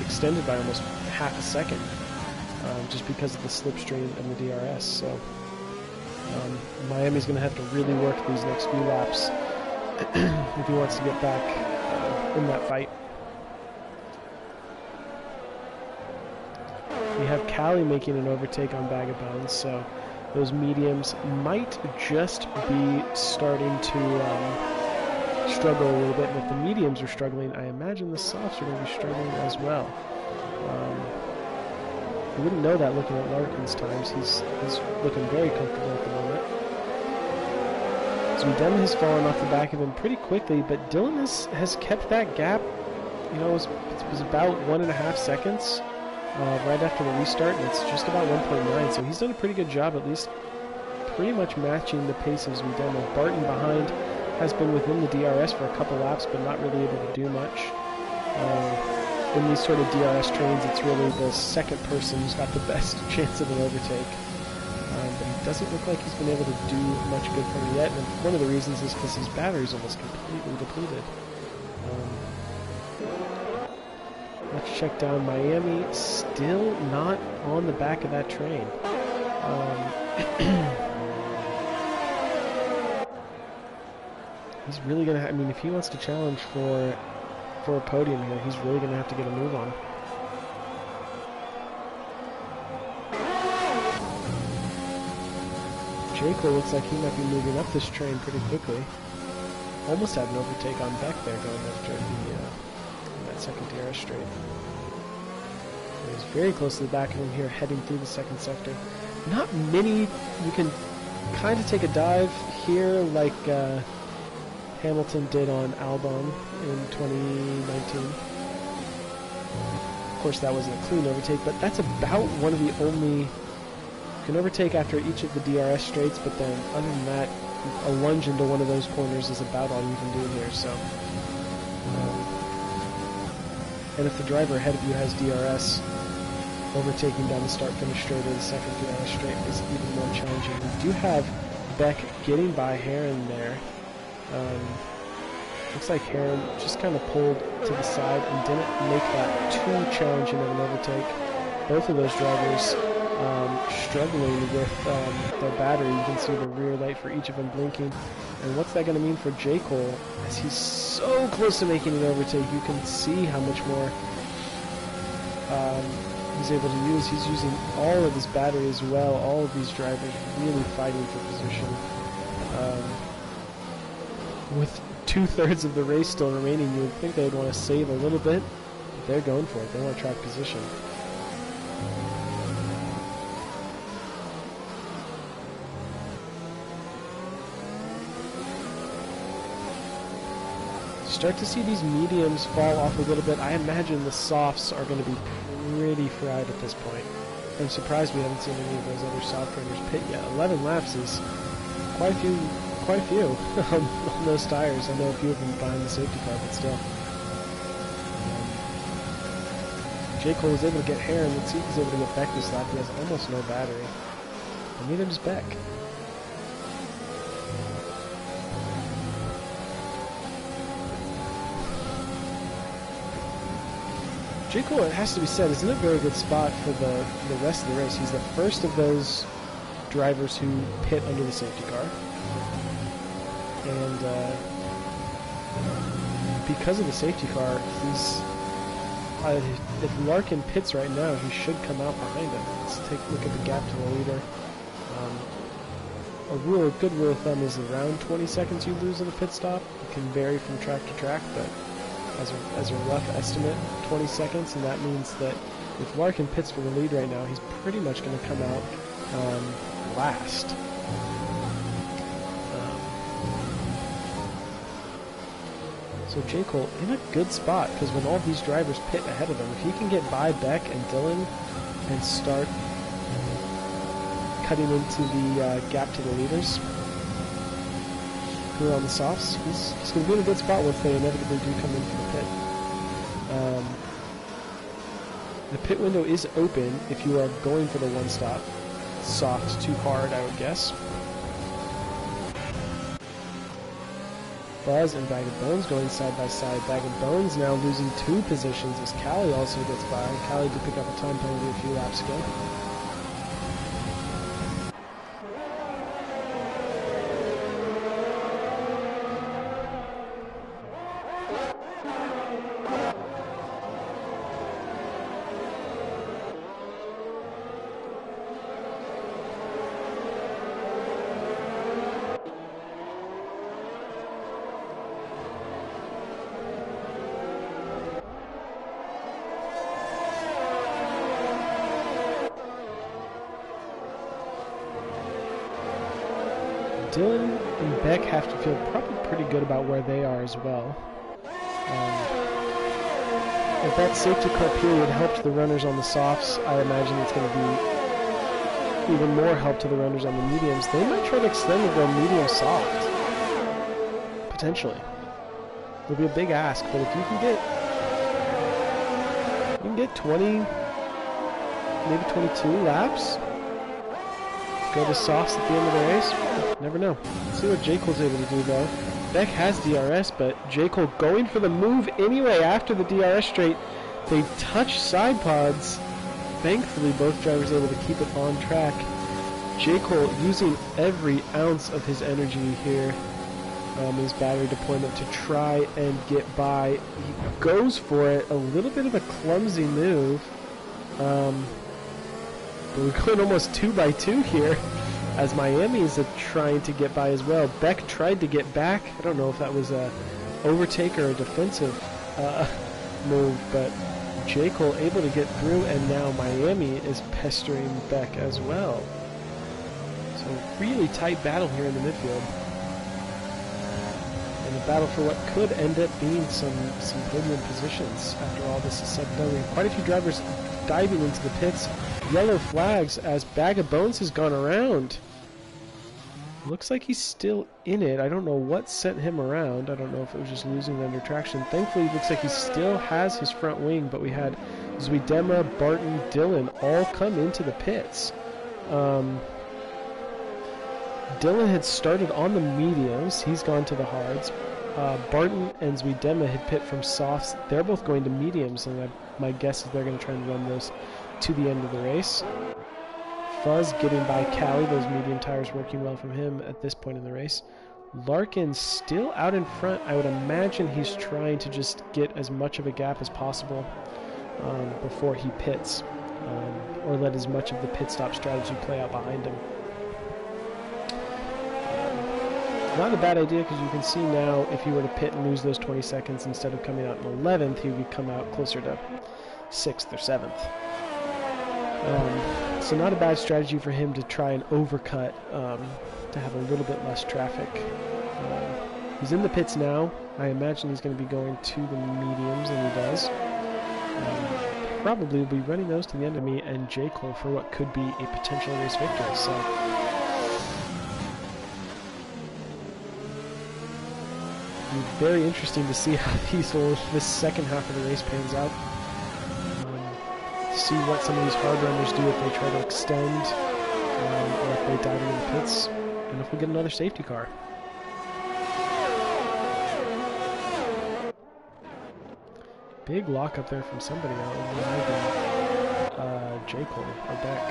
[SPEAKER 1] extended by almost half a second just because of the slipstream and the DRS. So Miami's going to have to really work these next few laps if he wants to get back in that fight. We have Cali making an overtake on Bag of Bones, so those mediums might just be starting to struggle a little bit. And if the mediums are struggling, I imagine the softs are going to be struggling as well. You wouldn't know that looking at Larkin's times. He's looking very comfortable at the moment. So Dylan has fallen off the back of him pretty quickly, but Dylan has kept that gap. You know, it was about 1.5 seconds right after the restart, and it's just about 1.9. So he's done a pretty good job, at least pretty much matching the pace as we've done. Barton behind has been within the DRS for a couple laps, but not really able to do much. In these sort of DRS trains, it's really the second person who's got the best chance of an overtake. But he doesn't look like he's been able to do much good for him yet, and one of the reasons is because his battery's almost completely depleted. Let's check down Miami, still not on the back of that train. He's really going to I mean, if he wants to challenge for a podium here, he's really going to have to get a move on. J. Cole looks like he might be moving up this train pretty quickly. Almost had an overtake on Beck there going after that second DRS straight. He's very close to the back of him here, heading through the second sector. Not many, you can kind of take a dive here like Hamilton did on Albon in 2019. Of course, that wasn't a clean overtake, but that's about one of the only... You can overtake after each of the DRS straights, but then other than that, a lunge into one of those corners is about all you can do here. So, and if the driver ahead of you has DRS, overtaking down the start-finish straight or the second DRS straight is even more challenging. We do have Beck getting by Heron there. Looks like Heron just kind of pulled to the side and didn't make that too challenging of an overtake. Both of those drivers struggling with their battery. You can see the rear light for each of them blinking. And what's that going to mean for J. Cole? As he's so close to making an overtake, you can see how much more he's able to use. He's using all of his battery as well. All of these drivers really fighting for position. With 2/3 of the race still remaining, you would think they'd want to save a little bit, but they're going for it. They want to track position. start to see these mediums fall off a little bit. I imagine the softs are going to be pretty fried at this point. I'm surprised we haven't seen any of those other soft runners pit yet. 11 laps is quite a few on those tires. I know a few of them behind the safety car, but still. J. Cole was able to get Heron. Let's see if he's able to get Beck this lap. He has almost no battery. And neither does Beck. J. Cole, it has to be said, is in a very good spot for the rest of the race. He's the first of those drivers who pit under the safety car. And because of the safety car, he's... if Larkin pits right now, he should come out behind him. Let's take a look at the gap to the leader. A good rule of thumb is around 20 seconds you lose in a pit stop. It can vary from track to track, but as a rough estimate, 20 seconds, and that means that if Larkin pits for the lead right now, he's pretty much going to come out last. So J. Cole in a good spot, because when all these drivers pit ahead of him, if he can get by Beck and Dylan and start cutting into the gap to the leaders who are on the softs, he's going to be in a good spot once they inevitably do come in for the pit. The pit window is open if you are going for the one stop. Soft too hard, I would guess. Buzz and Bag of Bones going side by side. Bag of Bones now losing 2 positions as Callie also gets by. Callie did pick up a time penalty a few laps ago. Dylan and Beck have to feel probably pretty good about where they are as well. If that safety car period helped the runners on the softs, I imagine it's going to be even more help to the runners on the mediums. They might try to extend and go medium soft. Potentially. It'll be a big ask, but if you can get 20, maybe 22 laps, go to softs at the end of the race, never know. Let's see what J. Cole's able to do though. Beck has DRS, but J. Cole going for the move anyway after the DRS straight. They touch side pods. Thankfully, both drivers able to keep it on track. J. Cole using every ounce of his energy here, his battery deployment, to try and get by. He goes for it. A little bit of a clumsy move. But we're going almost 2x2 here, as Miami is trying to get by as well. Beck tried to get back. I don't know if that was a overtake or a defensive move, but J. Cole able to get through, and now Miami is pestering Beck as well. So really tight battle here in the midfield. And a battle for what could end up being some podium positions after all this is said and done. We have quite a few drivers diving into the pits. Yellow flags as Bag of Bones has gone around. Looks like he's still in it. I don't know what sent him around. I don't know if it was just losing under traction. Thankfully, it looks like he still has his front wing, but we had Zuidema, Barton, Dylan all come into the pits. Dylan had started on the mediums. He's gone to the hards. Barton and Zuidema had pit from softs. They're both going to mediums, and my guess is they're going to try and run those to the end of the race. Fuzz getting by Callie, those medium tires working well from him at this point in the race. Larkin still out in front. I would imagine he's trying to just get as much of a gap as possible before he pits, or let as much of the pit stop strategy play out behind him. Not a bad idea, because you can see now if he were to pit and lose those 20 seconds, instead of coming out in 11th, he would come out closer to 6th or 7th. So not a bad strategy for him to try and overcut, to have a little bit less traffic He's in the pits now. I imagine he's going to be going to the mediums, and he does. Probably will be running those to the end of me and J. Cole for what could be a potential race victory. So it'll be very interesting to see how this second half of the race pans out. See what some of these hard runners do if they try to extend, or if they dive into the pits, and if we get another safety car. Big lock up there from somebody else. J. Cole or Beck.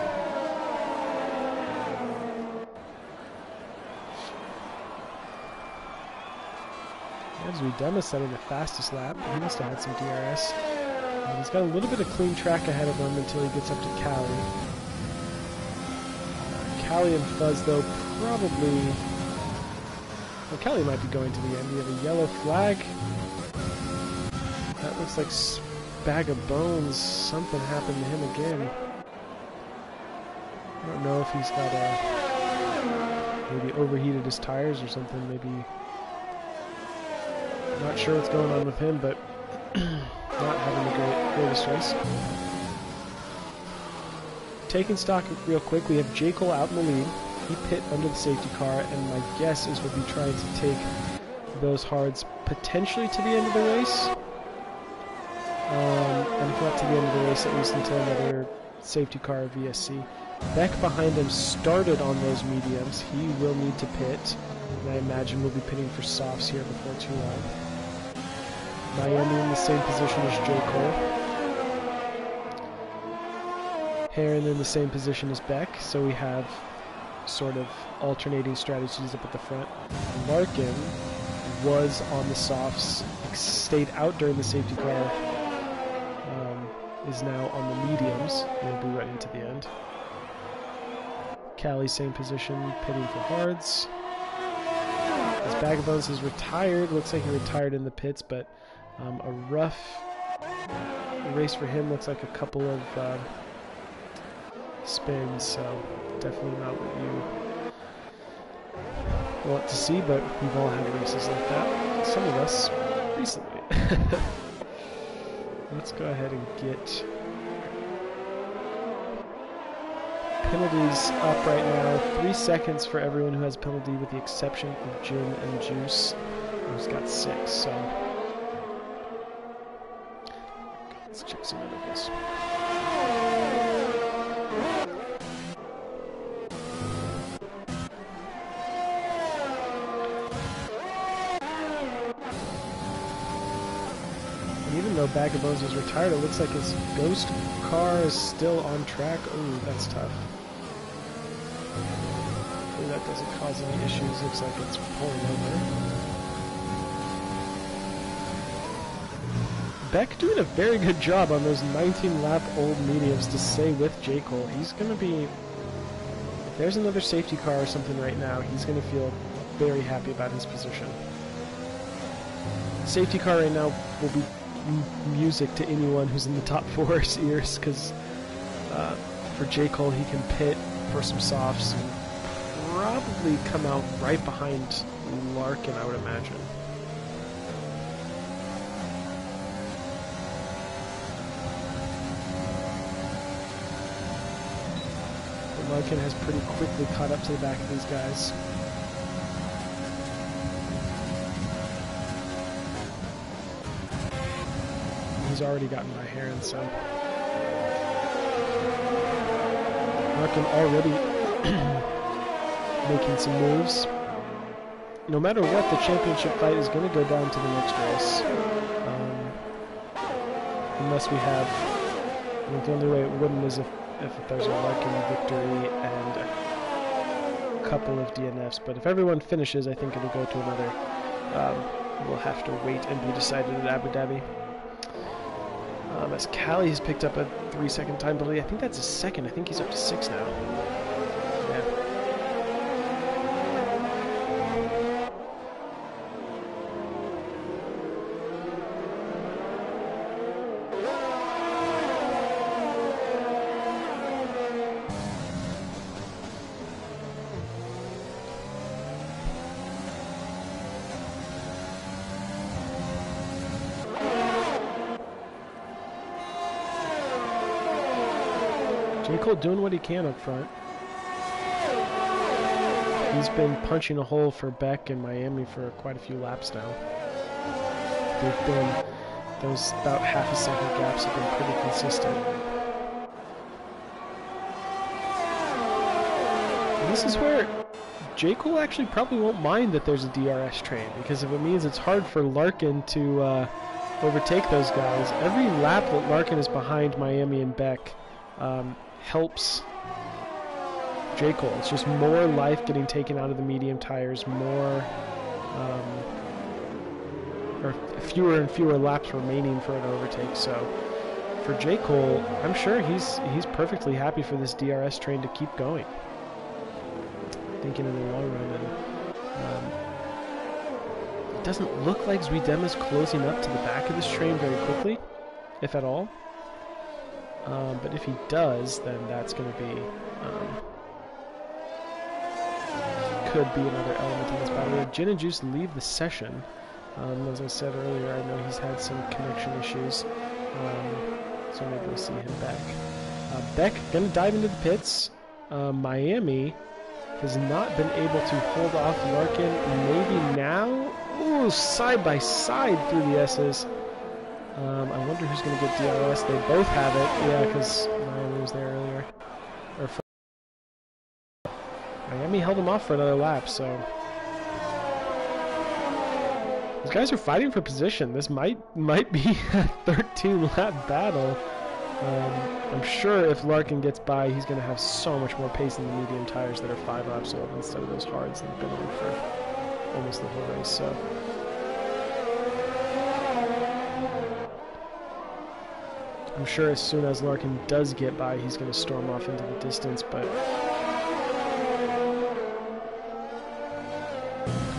[SPEAKER 1] As we demo setting the fastest lap, he must have had some DRS. He's got a little bit of clean track ahead of him until he gets up to Callie. Callie and Fuzz, though, probably... Well, Callie might be going to the end. We have a yellow flag. That looks like Bag of Bones. Something happened to him again. I don't know if he's got maybe overheated his tires or something. Maybe... Not sure what's going on with him, but... not having the greatest race. Taking stock real quick, we have J. Cole out in the lead. He pit under the safety car, and my guess is we'll be trying to take those hards potentially to the end of the race. And if not to the end of the race, at least until another safety car or VSC. Beck behind him started on those mediums. He will need to pit, and I imagine we'll be pitting for softs here before too long. Miami in the same position as J. Cole. Heron in the same position as Beck, so we have sort of alternating strategies up at the front. Larkin was on the softs, stayed out during the safety car, is now on the mediums, and will be right into the end. Callie, same position, pitting for hards. His Bag of Bones is retired. Looks like he retired in the pits, but a rough race for him. Looks like a couple of spins, so definitely not what you want to see, but we've all had races like that. Some of us recently. Let's go ahead and get penalties up right now. 3 seconds for everyone who has a penalty, with the exception of Jim and Juice, who's got 6. So let's check some intervals. Even though Bag of Bones is retired, it looks like his ghost car is still on track. Oh, that's tough. Hopefully that doesn't cause any issues. Looks like it's pulling over. Beck doing a very good job on those 19-lap-old mediums to stay with J. Cole. He's going to be... If there's another safety car or something right now, he's going to feel very happy about his position. Safety car right now will be music to anyone who's in the top 4's ears, because for J. Cole, he can pit for some softs and probably come out right behind Larkin, I would imagine. But Larkin has pretty quickly caught up to the back of these guys. He's already gotten by Heron, so Larkin already making some moves. No matter what, the championship fight is going to go down to the next race. Unless we have... I think the only way it wouldn't is if there's a Larkin victory and a couple of DNFs. But if everyone finishes, I think it'll go to another... we'll have to wait and be decided at Abu Dhabi. As Callie has picked up a 3-second time penalty. I think that's a second. I think he's up to 6 now. Yeah. J. Cole doing what he can up front. He's been punching a hole for Beck and Miami for quite a few laps now. They've been, those about half a second gaps have been pretty consistent. And this is where J. Cole actually probably won't mind that there's a DRS train, because if it means it's hard for Larkin to overtake those guys, every lap that Larkin is behind Miami and Beck helps J. Cole. It's just more life getting taken out of the medium tires, more, or fewer and fewer laps remaining for an overtake. So for J. Cole, I'm sure he's perfectly happy for this DRS train to keep going. Thinking in the long run, and it doesn't look like Zuidema's closing up to the back of this train very quickly, if at all. But if he does, then that's going to be could be another element in this battle. Gin and Juice leave the session. As I said earlier, I know he's had some connection issues, so maybe we'll see him back. Beck going to dive into the pits. Miami has not been able to hold off Larkin. Maybe now? Ooh, side by side through the S's. I wonder who's going to get DRS. They both have it. Yeah, because Miami was there earlier. Miami held him off for another lap, so these guys are fighting for position. This might be a 13-lap battle. I'm sure if Larkin gets by, he's going to have so much more pace in the medium tires that are 5 laps old instead of those hards that have been on for almost the whole race. So I'm sure as soon as Larkin does get by, he's going to storm off into the distance, but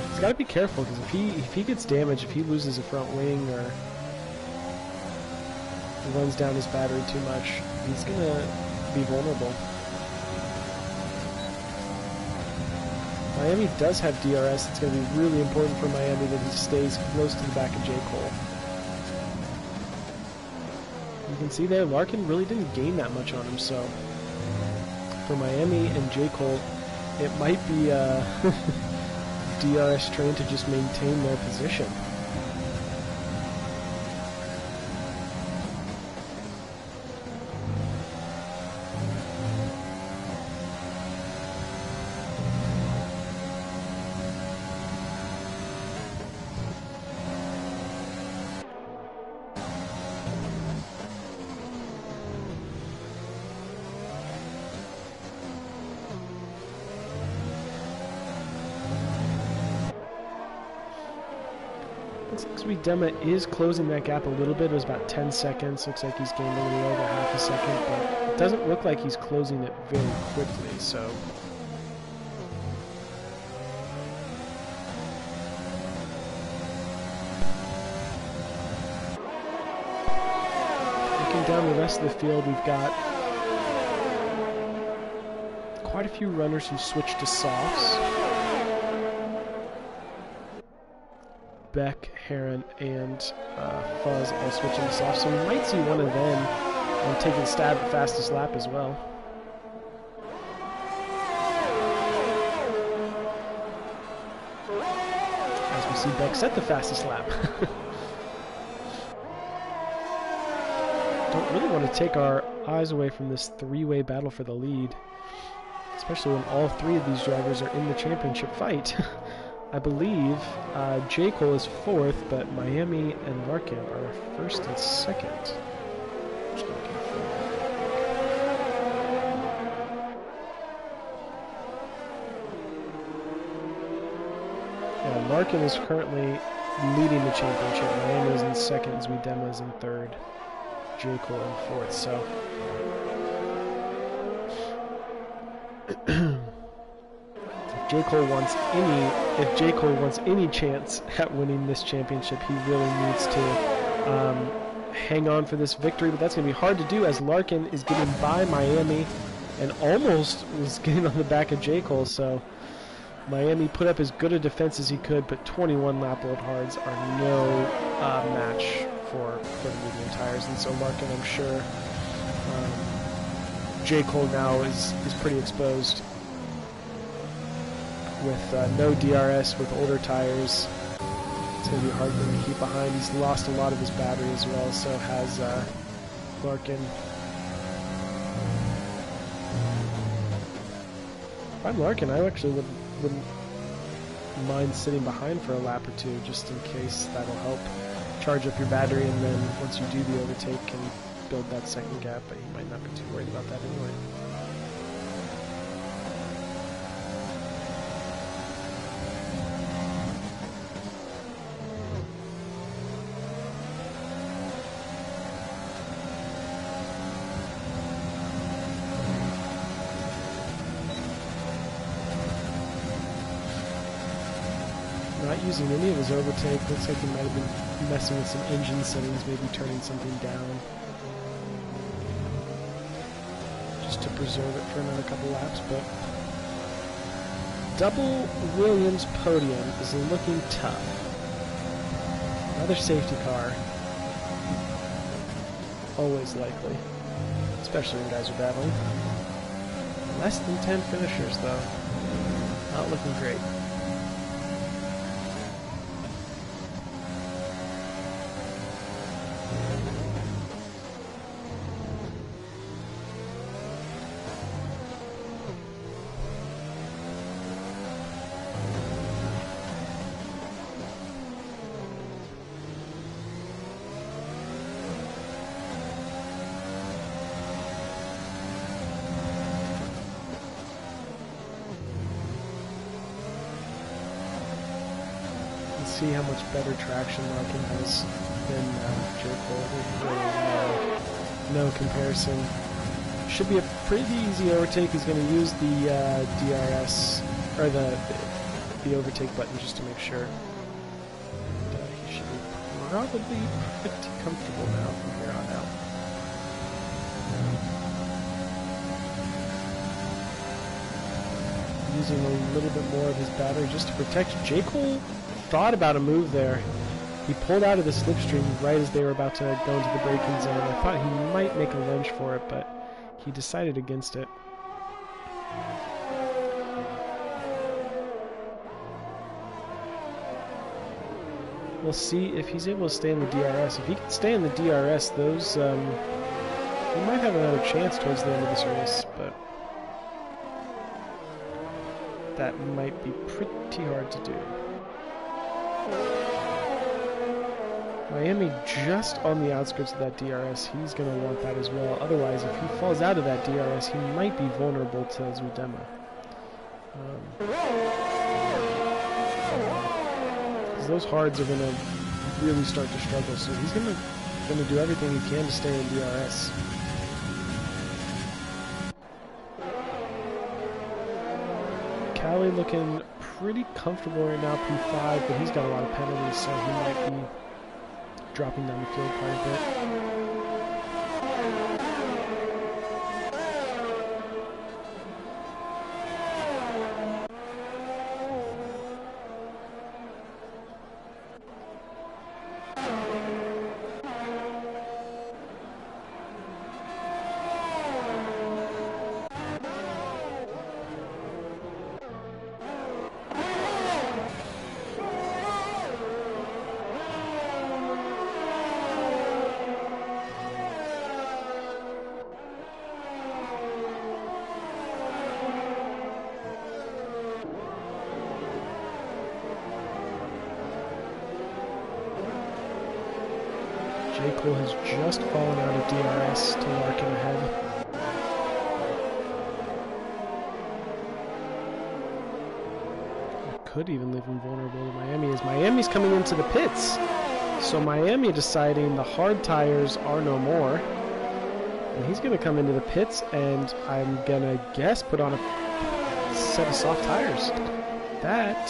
[SPEAKER 1] he's got to be careful, because if he gets damaged, if he loses a front wing or runs down his battery too much, he's going to be vulnerable. Miami does have DRS. It's going to be really important for Miami that he stays close to the back of J. Cole. You can see there, Larkin really didn't gain that much on him, so for Miami and J. Cole, it might be DRS train to just maintain their position. Zuidema is closing that gap a little bit. It was about 10 seconds. Looks like he's gained a little over half a second, but it doesn't look like he's closing it very quickly, so looking down the rest of the field, we've got quite a few runners who switched to softs. Beck, Heron, and Fuzz all switching to soft, so we might see one of them taking a stab at fastest lap as well. As we see Beck set the fastest lap. Don't really want to take our eyes away from this three-way battle for the lead, especially when all three of these drivers are in the championship fight. I believe J. Cole is 4th, but Miami and Larkin are 1st and 2nd. Yeah, Larkin is currently leading the championship. Miami is in 2nd, Zuidema is in 3rd, J. Cole in 4th. So if J. Cole wants any chance at winning this championship, he really needs to hang on for this victory, but that's going to be hard to do as Larkin is getting by Miami and almost was getting on the back of J. Cole, so Miami put up as good a defense as he could, but 21 lap old hards are no match for the medium tires, and so Larkin, I'm sure, J. Cole now is pretty exposed with no DRS, with older tires. It's going to be hard for him to keep behind. He's lost a lot of his battery as well, so has Larkin. If I'm Larkin, I actually wouldn't mind sitting behind for a lap or two, just in case that'll help charge up your battery, and then once you do the overtake, can build that second gap, but you might not be too worried about that anyway. Not using any of his overtake. Looks like he might have been messing with some engine settings, maybe turning something down, just to preserve it for another couple laps. But double Williams podium is looking tough. Another safety car, always likely, especially when guys are battling. Less than 10 finishers though, not looking great. See how much better traction Larkin has than J. Cole. Really no comparison. Should be a pretty easy overtake. He's going to use the DRS or the overtake button just to make sure. And, he should be probably pretty comfortable now from here on out. Using a little bit more of his battery just to protect J. Cole. Thought about a move there. He pulled out of the slipstream right as they were about to go into the braking zone. I thought he might make a lunge for it, but he decided against it. We'll see if he's able to stay in the DRS. If he can stay in the DRS, those he might have another chance towards the end of this race, but that might be pretty hard to do. Miami just on the outskirts of that DRS. He's going to want that as well. Otherwise, if he falls out of that DRS, he might be vulnerable to Zudema. Because those hards are going to really start to struggle. So he's going to do everything he can to stay in DRS. Callie looking pretty comfortable right now, P5, but he's got a lot of penalties, so he might be dropping down the field quite a bit. J. Cole has just fallen out of DRS to Larkin ahead. It could even leave him vulnerable to Miami, as Miami's coming into the pits. So Miami deciding the hard tires are no more. And he's going to come into the pits and I'm going to guess put on a set of soft tires. That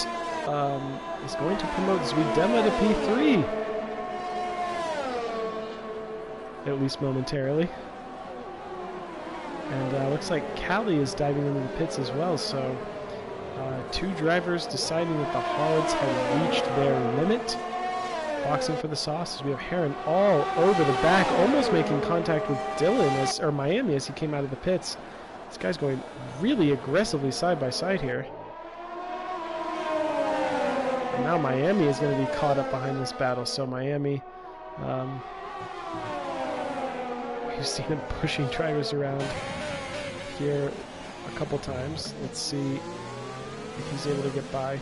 [SPEAKER 1] is going to promote Zudema to P3. At least momentarily. And looks like Callie is diving into the pits as well, so two drivers deciding that the hards have reached their limit. boxing for the sauces. We have Heron all over the back, almost making contact with Dylan, or Miami, as he came out of the pits. This guy's going really aggressively side by side here. And now Miami is going to be caught up behind this battle. So Miami, we've seen him pushing drivers around here a couple times. Let's see if he's able to get by.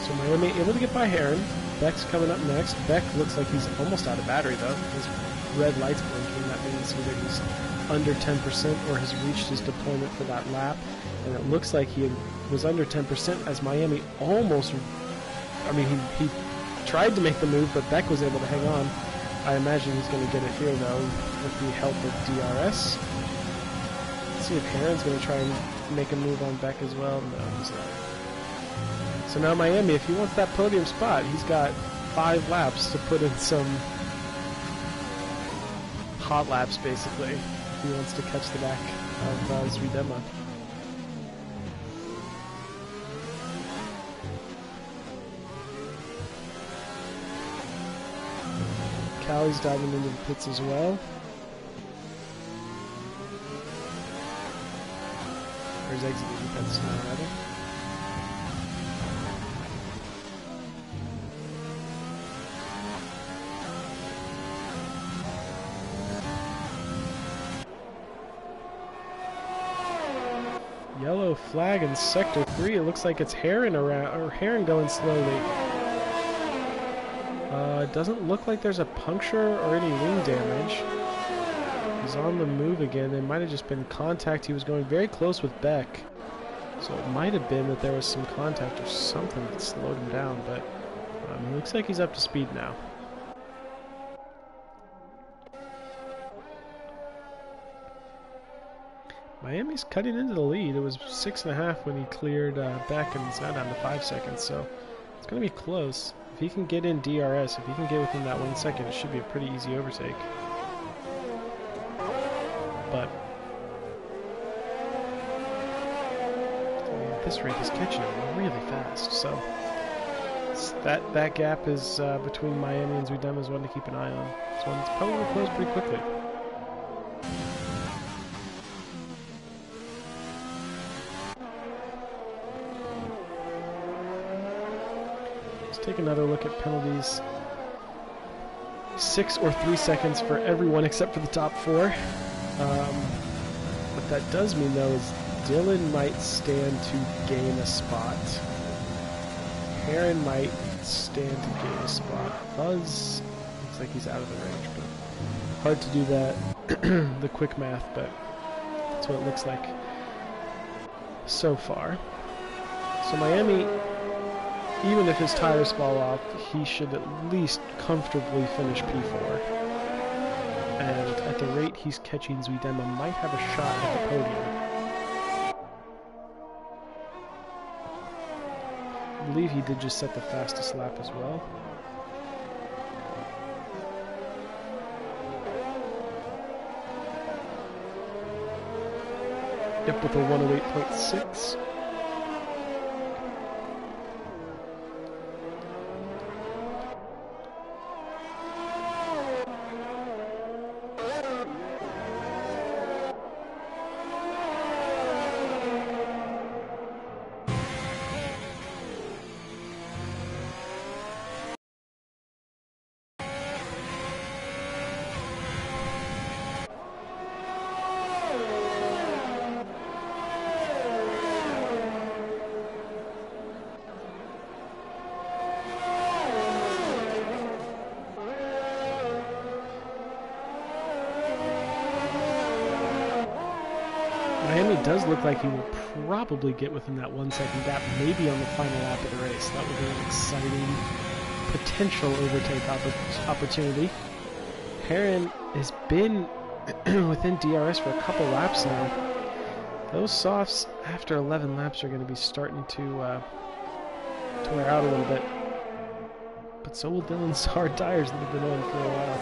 [SPEAKER 1] So Miami able to get by Heron. Beck's coming up next. Beck looks like he's almost out of battery though. His red light's blinking. That means either he's under 10% or has reached his deployment for that lap. And it looks like he was under 10% as Miami almost... I mean, he tried to make the move, but Beck was able to hang on. I imagine he's going to get it here though with the help of DRS. Let's see if Heron's going to try and make a move on Beck as well. No, he's not. So now Miami, if he wants that podium spot, he's got 5 laps to put in some hot laps, basically, if he wants to catch the back of Zwiedema. Callie's diving into the pits as well. Or he's exiting the pits now, rather. Yellow flag in Sector 3. It looks like it's Heron around, or Heron going slowly. It doesn't look like there's a puncture or any wing damage. He's on the move again. There might have just been contact. He was going very close with Beck. So it might have been that there was some contact or something that slowed him down, but it looks like he's up to speed now. Miami's cutting into the lead. It was 6.5 when he cleared Beck, and it's now down to 5 seconds, so it's going to be close. If he can get in DRS, if he can get within that 1 second, it should be a pretty easy overtake. But this rate is catching him really fast, so that gap is between Miami and Zwiedema is one to keep an eye on. This one's probably going to close pretty quickly. Take another look at penalties. 6 or 3 seconds for everyone except for the top 4. What that does mean though is Dylan might stand to gain a spot. Heron might stand to gain a spot. Buzz looks like he's out of the range, but hard to do that the quick math, but that's what it looks like so far. So Miami, even if his tires fall off, he should at least comfortably finish P4. And at the rate he's catching, Zwiedema might have a shot at the podium. I believe he did just set the fastest lap as well. Yep, with a 108.6. Miami does look like he will probably get within that 1 second gap, maybe on the final lap of the race. That would be an exciting potential overtake opportunity. Heron has been within DRS for a couple laps now. Those softs after 11 laps are going to be starting to wear out a little bit. But so will Dylan's hard tires that have been on for a while.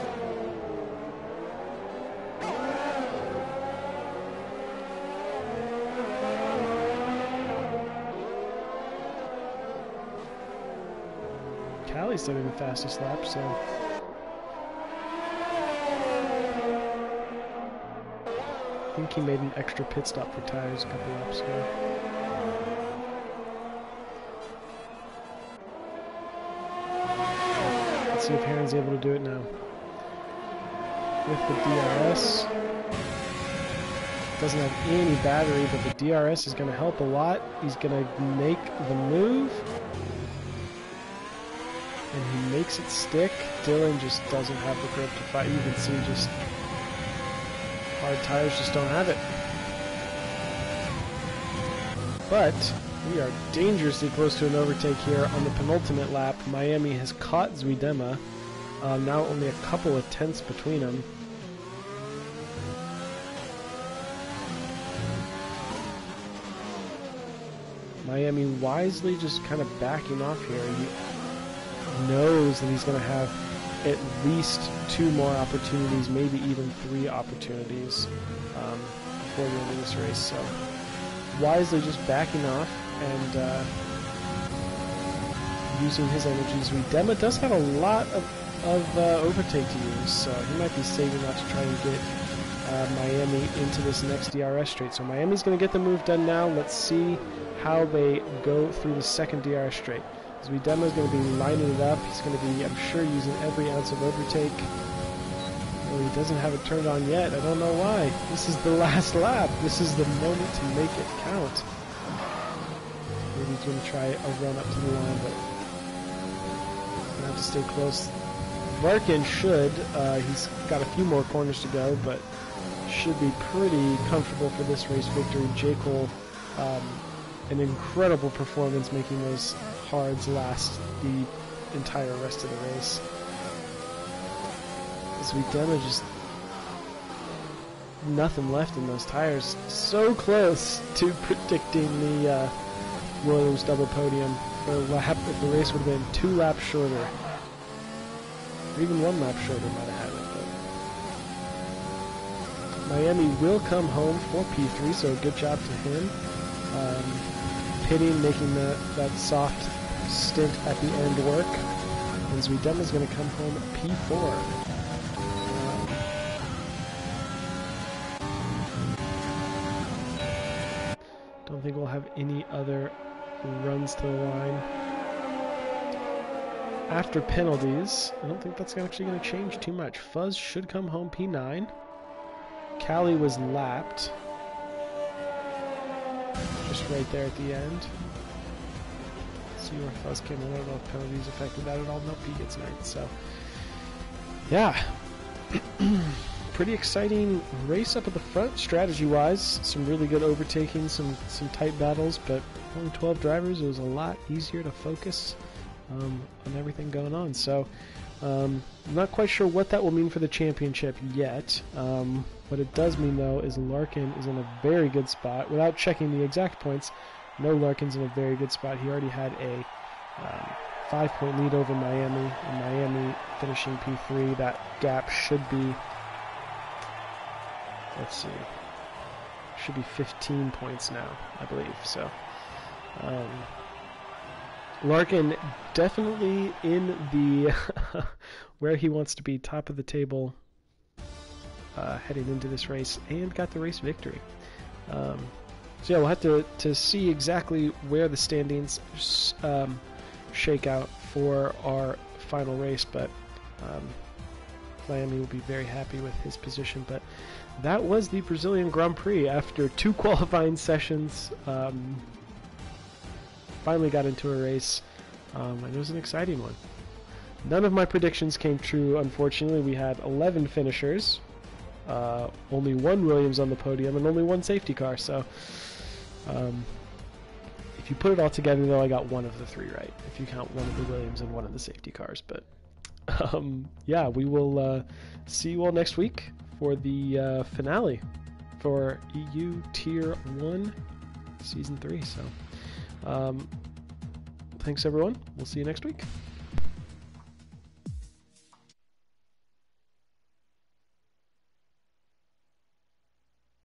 [SPEAKER 1] Callie's still in the fastest lap, so I think he made an extra pit stop for tires a couple laps ago. Let's see if Heron's able to do it now. With the DRS. Doesn't have any battery, but the DRS is going to help a lot. He's going to make the move. And he makes it stick. Dylan just doesn't have the grip to fight. You can see just hard tires just don't have it. But we are dangerously close to an overtake here on the penultimate lap. Miami has caught Zuidema. Now only a couple of tenths between them. Miami wisely just kind of backing off here. He knows that he's going to have at least 2 more opportunities, maybe even 3 opportunities before the end of this race. So wisely just backing off and using his energies. Zuidema does have a lot of overtake to use, so he might be saving that to try and get Miami into this next DRS straight. So Miami's going to get the move done now. Let's see how they go through the second DRS straight. Zuidema is going to be lining it up. He's going to be, I'm sure, using every ounce of overtake. Well, he doesn't have it turned on yet. I don't know why. This is the last lap. This is the moment to make it count. Maybe he's going to try a run up to the line, but going to have to stay close. Larkin should. He's got a few more corners to go, but should be pretty comfortable for this race victory. J. Cole, an incredible performance making those hards last the entire rest of the race. Zuidema just nothing left in those tires. So close to predicting the Williams double podium. If the race would have been 2 laps shorter, or even 1 lap shorter, might have had it. But Miami will come home for P3, so good job to him. Pitting, making that soft stint at the end work. And Zuidema is going to come home P4. Don't think we'll have any other runs to the line. After penalties, I don't think that's actually going to change too much. Fuzz should come home P9. Callie was lapped. Just right there at the end. Let's see where Fuzz came in. I don't know if penalties affected that at all. Nope, he gets 9th. So, yeah. Pretty exciting race up at the front, strategy-wise. Some really good overtaking, some tight battles, but only 12 drivers. It was a lot easier to focus on everything going on. So, I'm not quite sure what that will mean for the championship yet. What it does mean, though, is Larkin is in a very good spot. Without checking the exact points, no, Larkin's in a very good spot. He already had a 5-point lead over Miami, and Miami finishing P3. That gap should be, let's see, should be 15 points now, I believe. So, Larkin definitely in the where he wants to be, top of the table, heading into this race, and got the race victory. So yeah, we'll have to see exactly where the standings shake out for our final race, but Miami will be very happy with his position. But that was the Brazilian Grand Prix. After 2 qualifying sessions, finally got into a race, and it was an exciting one. None of my predictions came true, unfortunately. We had 11 finishers, only 1 Williams on the podium, and only 1 safety car. So if you put it all together, though, I got 1 of the 3 right, if you count 1 of the Williams and 1 of the safety cars. But yeah, we will see you all next week for for the finale for EU Tier 1 Season 3. So, thanks everyone. We'll see you next week.